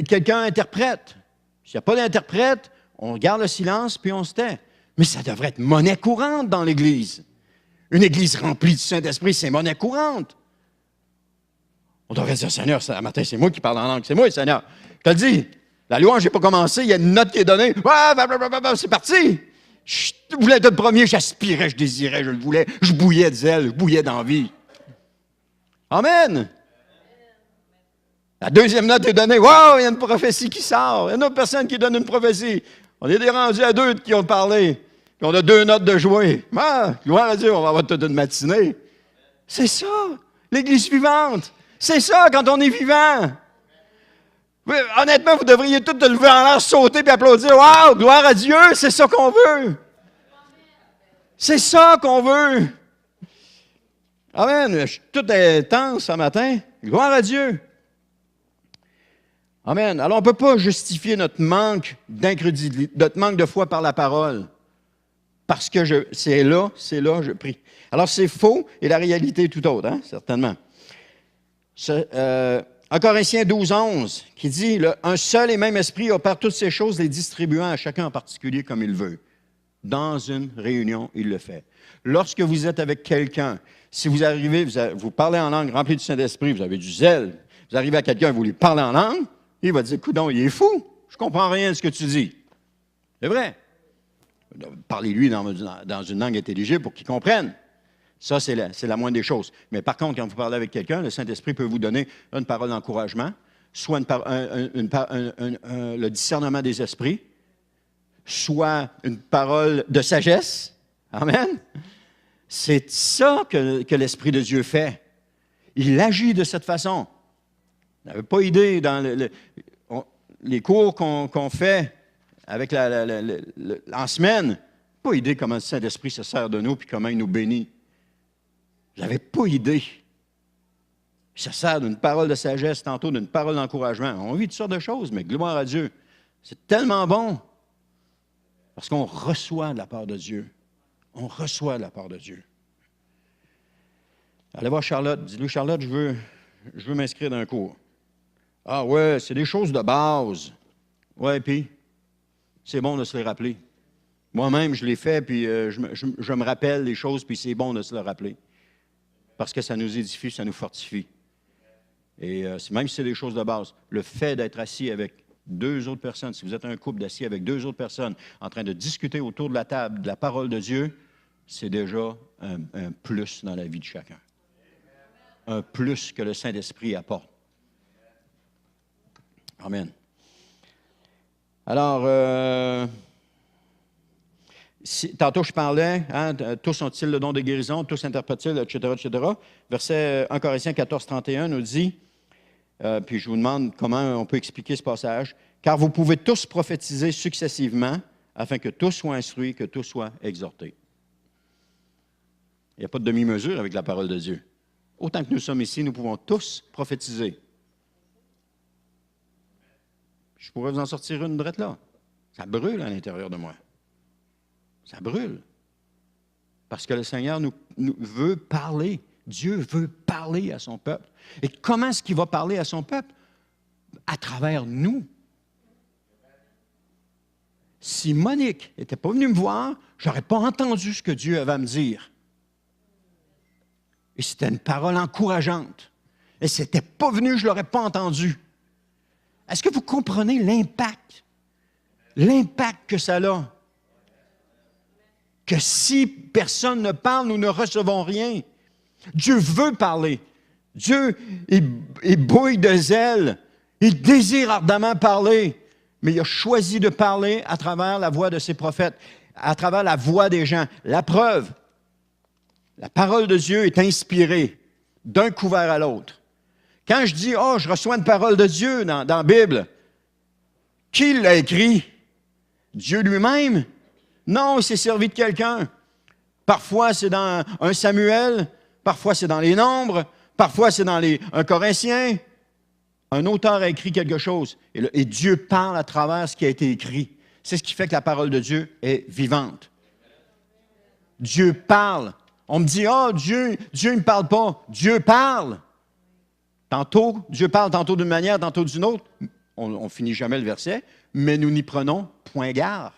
quelqu'un interprète. S'il n'y a pas d'interprète, on garde le silence puis on se tait. Mais ça devrait être monnaie courante dans l'Église. Une Église remplie du Saint-Esprit, c'est monnaie courante. On devrait dire, Seigneur, ce matin, c'est moi qui parle en langue. C'est moi, Seigneur. Je te le dis, la louange n'est pas commencée, il y a une note qui est donnée. C'est parti. Je voulais être le premier, j'aspirais, je désirais, je le voulais. Je bouillais de zèle, je bouillais d'envie. Amen. La deuxième note est donnée. Wow, il y a une prophétie qui sort. Il y a une autre personne qui donne une prophétie. On est rendus à 2 qui ont parlé. Puis on a 2 notes de jouer. Ah, gloire à Dieu, on va avoir toute une matinée. C'est ça, l'Église vivante. C'est ça, quand on est vivant. Oui, honnêtement, vous devriez tous te lever en l'air, sauter et applaudir. Wow, gloire à Dieu, c'est ça qu'on veut. C'est ça qu'on veut. Amen. Je suis tout intense ce matin. Gloire à Dieu. Amen. Alors, on ne peut pas justifier notre manque d'incrédulité, notre manque de foi par la parole. Parce que c'est là, je prie. Alors, c'est faux et la réalité est tout autre, hein, certainement. 1 Corinthiens 12, 11, qui dit « Un seul et même esprit opère toutes ces choses, les distribuant à chacun en particulier comme il veut. » Dans une réunion, il le fait. Lorsque vous êtes avec quelqu'un, si vous arrivez, vous parlez en langue remplie du Saint-Esprit, vous avez du zèle, vous arrivez à quelqu'un, vous lui parlez en langue, il va dire « Coudon, il est fou, je ne comprends rien de ce que tu dis. » C'est vrai. Parlez-lui dans une langue intelligible pour qu'il comprenne. Ça, c'est la moindre des choses. Mais par contre, quand vous parlez avec quelqu'un, le Saint-Esprit peut vous donner une parole d'encouragement, soit le discernement des esprits, soit une parole de sagesse. Amen. C'est ça que l'Esprit de Dieu fait. Il agit de cette façon. Vous n'avez pas idée, dans les cours qu'on fait avec en semaine, pas idée comment le Saint-Esprit se sert de nous et comment il nous bénit. Vous n'avez pas idée. Il se sert d'une parole de sagesse, tantôt d'une parole d'encouragement. On vit toutes sortes de choses, mais gloire à Dieu. C'est tellement bon. Parce qu'on reçoit de la part de Dieu. On reçoit de la part de Dieu. Allez voir Charlotte. Dis-lui, Charlotte, je veux m'inscrire dans un cours. Ah ouais, c'est des choses de base. Ouais, puis, c'est bon de se les rappeler. Moi-même, je l'ai fait, puis je me rappelle les choses, puis c'est bon de se le rappeler. Parce que ça nous édifie, ça nous fortifie. Et même si c'est des choses de base, le fait d'être assis avec 2 autres personnes, si vous êtes un couple d'assis avec 2 autres personnes en train de discuter autour de la table de la parole de Dieu, c'est déjà un plus dans la vie de chacun. Un plus que le Saint-Esprit apporte. Amen. Alors, tantôt je parlais, hein, tous ont-ils le don de guérison, tous interprètent-ils, etc., etc. Verset 1 Corinthiens 14, 31 nous dit, puis je vous demande comment on peut expliquer ce passage, « Car vous pouvez tous prophétiser successivement, afin que tous soient instruits, que tous soient exhortés. » Il n'y a pas de demi-mesure avec la parole de Dieu. Autant que nous sommes ici, nous pouvons tous prophétiser. Je pourrais vous en sortir une drette là. Ça brûle à l'intérieur de moi. Ça brûle. Parce que le Seigneur nous veut parler. Dieu veut parler à son peuple. Et comment est-ce qu'il va parler à son peuple? À travers nous. Si Monique n'était pas venue me voir, je n'aurais pas entendu ce que Dieu avait à me dire. Et c'était une parole encourageante. Et si elle n'était pas venue, je ne l'aurais pas entendu. Est-ce que vous comprenez l'impact? L'impact que ça a. que si personne ne parle, nous ne recevons rien. Dieu veut parler. Dieu, il bouille de zèle. Il désire ardemment parler. Mais il a choisi de parler à travers la voix de ses prophètes, à travers la voix des gens. La preuve, la parole de Dieu est inspirée d'un couvert à l'autre. Quand je dis « Oh, je reçois une parole de Dieu dans la Bible », qui l'a écrit? Dieu lui-même? Non, il s'est servi de quelqu'un. Parfois, c'est dans un Samuel, parfois, c'est dans les Nombres, parfois, c'est dans un Corinthien. Un auteur a écrit quelque chose et Dieu parle à travers ce qui a été écrit. C'est ce qui fait que la parole de Dieu est vivante. Dieu parle. On me dit, Dieu ne me parle pas. Dieu parle. Tantôt, Dieu parle tantôt d'une manière, tantôt d'une autre. On ne finit jamais le verset, mais nous n'y prenons point garde.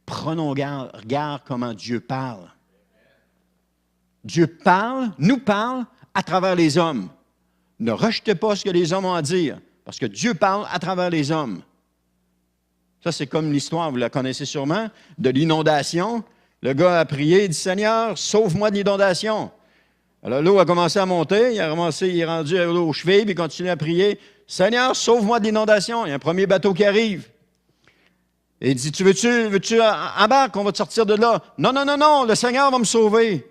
Prenons garde, regarde comment Dieu parle. Dieu parle, nous parle à travers les hommes. Ne rejetez pas ce que les hommes ont à dire, parce que Dieu parle à travers les hommes. Ça, c'est comme l'histoire, vous la connaissez sûrement, de l'inondation. Le gars a prié, il dit, « Seigneur, sauve-moi de l'inondation. » Alors l'eau a commencé à monter, il est rendu à l'eau aux chevilles, puis il continue à prier, « Seigneur, sauve-moi de l'inondation. » Il y a un premier bateau qui arrive. Et il dit, « Tu veux-tu embarque, on va te sortir de là. »« Non, non, non, non, le Seigneur va me sauver. »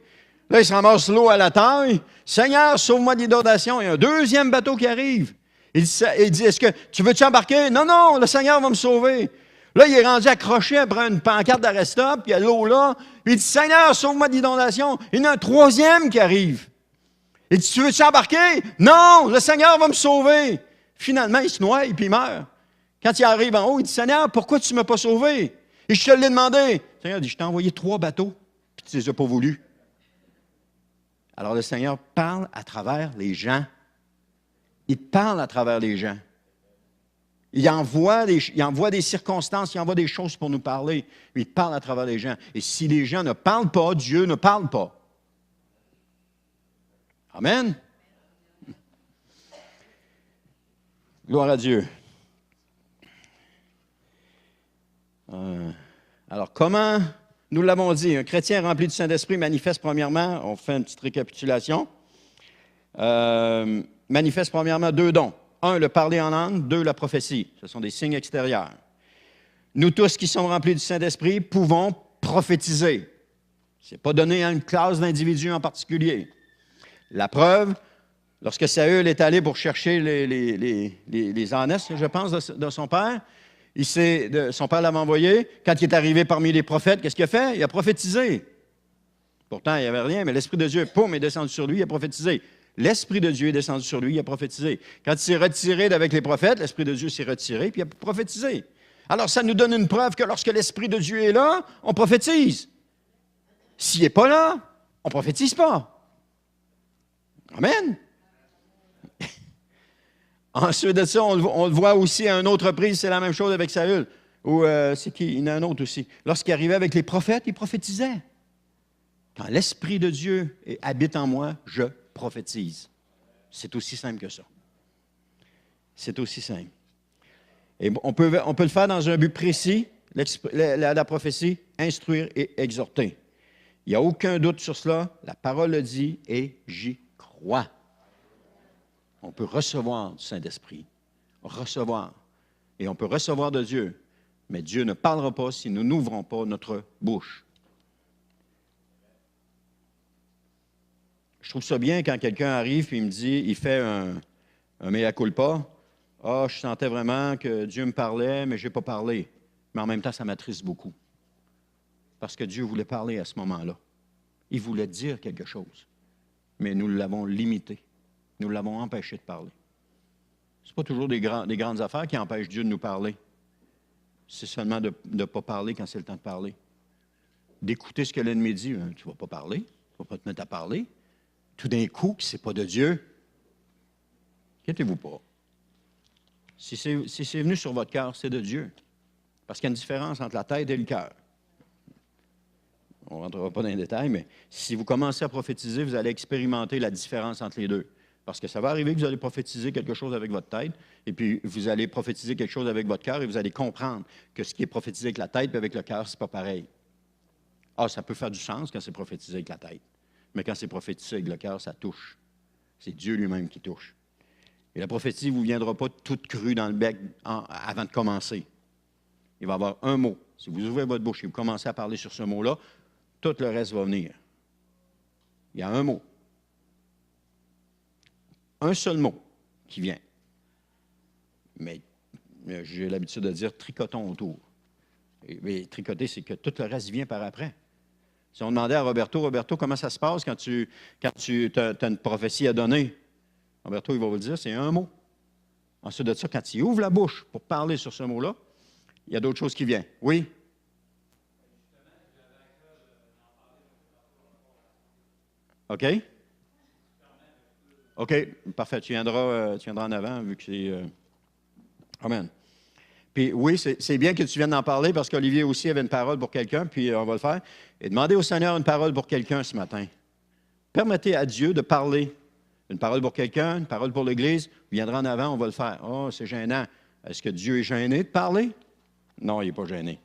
Là, il se ramasse l'eau à la taille. « Seigneur, sauve-moi de l'inondation. » Il y a un deuxième bateau qui arrive. Il dit, « Est-ce que tu veux-tu embarquer? »« Non, non, le Seigneur va me sauver. » Là, il est rendu accroché après une pancarte d'arrêt-stop, puis il y a l'eau là. Puis il dit, « Seigneur, sauve-moi de l'inondation. » Il y en a un troisième qui arrive. Il dit, « Tu veux-tu embarquer? »« Non, le Seigneur va me sauver. » Finalement, il se noie et puis il meurt. Quand il arrive en haut, il dit, « Seigneur, pourquoi tu ne m'as pas sauvé? » Et je te l'ai demandé. Le Seigneur dit, « Je t'ai envoyé 3 bateaux, puis tu ne les as pas voulu. » Alors le Seigneur parle à travers les gens. Il parle à travers les gens. Il envoie des circonstances, il envoie des choses pour nous parler. Mais il parle à travers les gens. Et si les gens ne parlent pas, Dieu ne parle pas. Amen. Gloire à Dieu. Alors, comment, nous l'avons dit, un chrétien rempli du Saint-Esprit manifeste premièrement, on fait une petite récapitulation, manifeste premièrement 2 dons. 1, le parler en langue. 2, la prophétie. Ce sont des signes extérieurs. Nous tous qui sommes remplis du Saint-Esprit pouvons prophétiser. Ce n'est pas donné à une classe d'individus en particulier. La preuve, lorsque Saül est allé pour chercher les ânesses, je pense, de son père, son père l'avait envoyé. Quand il est arrivé parmi les prophètes, qu'est-ce qu'il a fait? Il a prophétisé. Pourtant, il n'y avait rien, mais l'Esprit de Dieu, poum, est descendu sur lui, il a prophétisé. L'Esprit de Dieu est descendu sur lui, il a prophétisé. Quand il s'est retiré d'avec les prophètes, l'Esprit de Dieu s'est retiré, puis il a prophétisé. Alors, ça nous donne une preuve que lorsque l'Esprit de Dieu est là, on prophétise. S'il n'est pas là, on ne prophétise pas. Amen. Ensuite de ça, on le voit aussi à une autre reprise, c'est la même chose avec Saül. Ou c'est qui? Il y en a un autre aussi. Lorsqu'il arrivait avec les prophètes, il prophétisait. Quand l'Esprit de Dieu habite en moi, je prophétise. C'est aussi simple que ça. C'est aussi simple. Et on peut le faire dans un but précis, la prophétie, instruire et exhorter. Il n'y a aucun doute sur cela. La parole le dit et j'y crois. On peut recevoir du Saint-Esprit. Recevoir. Et on peut recevoir de Dieu. Mais Dieu ne parlera pas si nous n'ouvrons pas notre bouche. Je trouve ça bien quand quelqu'un arrive et il me dit, il fait un mea culpa. « Ah, je sentais vraiment que Dieu me parlait, mais je n'ai pas parlé. » Mais en même temps, ça m'attriste beaucoup. Parce que Dieu voulait parler à ce moment-là. Il voulait dire quelque chose. Mais nous l'avons limité. Nous l'avons empêché de parler. Ce n'est pas toujours des grandes affaires qui empêchent Dieu de nous parler. C'est seulement de ne pas parler quand c'est le temps de parler. D'écouter ce que l'ennemi dit. Tu ne vas pas parler. Tu ne vas pas te mettre à parler. Tout d'un coup, ce n'est pas de Dieu. Inquiétez-vous pas. Si c'est venu sur votre cœur, c'est de Dieu. Parce qu'il y a une différence entre la tête et le cœur. On ne rentrera pas dans les détails, mais si vous commencez à prophétiser, vous allez expérimenter la différence entre les deux. Parce que ça va arriver que vous allez prophétiser quelque chose avec votre tête, et puis vous allez prophétiser quelque chose avec votre cœur, et vous allez comprendre que ce qui est prophétisé avec la tête et avec le cœur, ce n'est pas pareil. Ah, ça peut faire du sens quand c'est prophétisé avec la tête. Mais quand c'est prophétisé avec le cœur, ça touche. C'est Dieu lui-même qui touche. Et la prophétie ne vous viendra pas toute crue dans le bec avant de commencer. Il va y avoir un mot. Si vous ouvrez votre bouche et vous commencez à parler sur ce mot-là, tout le reste va venir. Il y a un mot. Un seul mot qui vient. Mais j'ai l'habitude de dire tricotons autour. Mais tricoter, c'est que tout le reste vient par après. Si on demandait à Roberto, comment ça se passe quand tu as une prophétie à donner? Roberto, il va vous le dire, c'est un mot. Ensuite de ça, quand il ouvre la bouche pour parler sur ce mot-là, il y a d'autres choses qui viennent. Oui? OK? OK, parfait. Tu viendras en avant, vu que c'est... Amen. Puis oui, c'est bien que tu viennes d'en parler, parce qu'Olivier aussi avait une parole pour quelqu'un, puis on va le faire. Et demandez au Seigneur une parole pour quelqu'un ce matin. Permettez à Dieu de parler. Une parole pour quelqu'un, une parole pour l'Église, viendra en avant, on va le faire. Oh, c'est gênant. Est-ce que Dieu est gêné de parler? Non, il n'est pas gêné.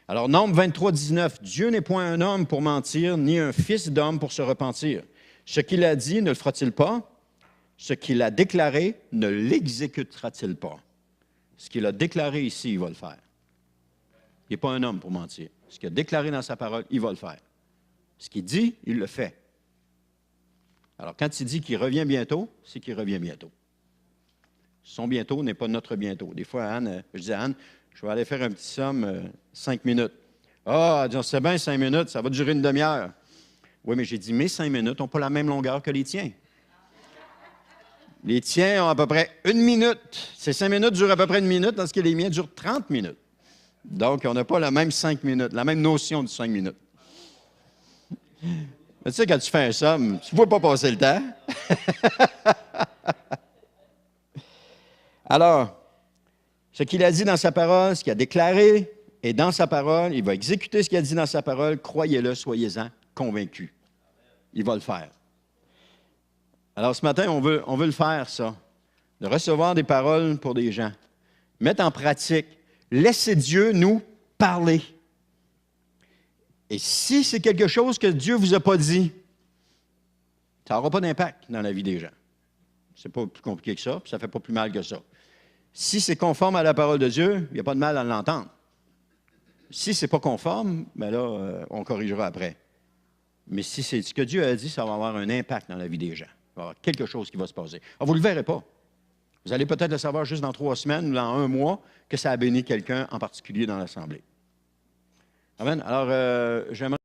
Alors, Nombre 23, 19, Dieu n'est point un homme pour mentir, ni un fils d'homme pour se repentir. Ce qu'il a dit, ne le fera-t-il pas? Ce qu'il a déclaré, ne l'exécutera-t-il pas? Ce qu'il a déclaré ici, il va le faire. Il n'est pas un homme pour mentir. Ce qu'il a déclaré dans sa parole, il va le faire. Ce qu'il dit, il le fait. Alors, quand il dit qu'il revient bientôt, c'est qu'il revient bientôt. Son bientôt n'est pas notre bientôt. Des fois, Anne, je dis à Anne, je vais aller faire un petit somme, 5 minutes. Ah, elle dit, c'est bien 5 minutes, ça va durer une demi-heure. Oui, mais j'ai dit, mes 5 minutes n'ont pas la même longueur que les tiens. Les tiens ont à peu près 1 minute. Ces 5 minutes durent à peu près 1 minute, tandis que les miens durent 30 minutes. Donc, on n'a pas la même 5 minutes, la même notion de 5 minutes. Mais tu sais, quand tu fais un somme, tu ne vois pas passer le temps. Alors, ce qu'il a dit dans sa parole, ce qu'il a déclaré, et dans sa parole, il va exécuter ce qu'il a dit dans sa parole. Croyez-le, soyez-en convaincus. Il va le faire. Alors, ce matin, on veut le faire, ça. De recevoir des paroles pour des gens. Mettre en pratique. Laissez Dieu nous parler. Et si c'est quelque chose que Dieu ne vous a pas dit, ça n'aura pas d'impact dans la vie des gens. C'est pas plus compliqué que ça, puis ça ne fait pas plus mal que ça. Si c'est conforme à la parole de Dieu, il n'y a pas de mal à l'entendre. Si ce n'est pas conforme, bien là, on corrigera après. Mais si c'est ce que Dieu a dit, ça va avoir un impact dans la vie des gens. Il va y avoir quelque chose qui va se passer. Alors, vous ne le verrez pas. Vous allez peut-être le savoir juste dans 3 semaines ou dans 1 mois que ça a béni quelqu'un en particulier dans l'Assemblée. Amen. Alors, j'aimerais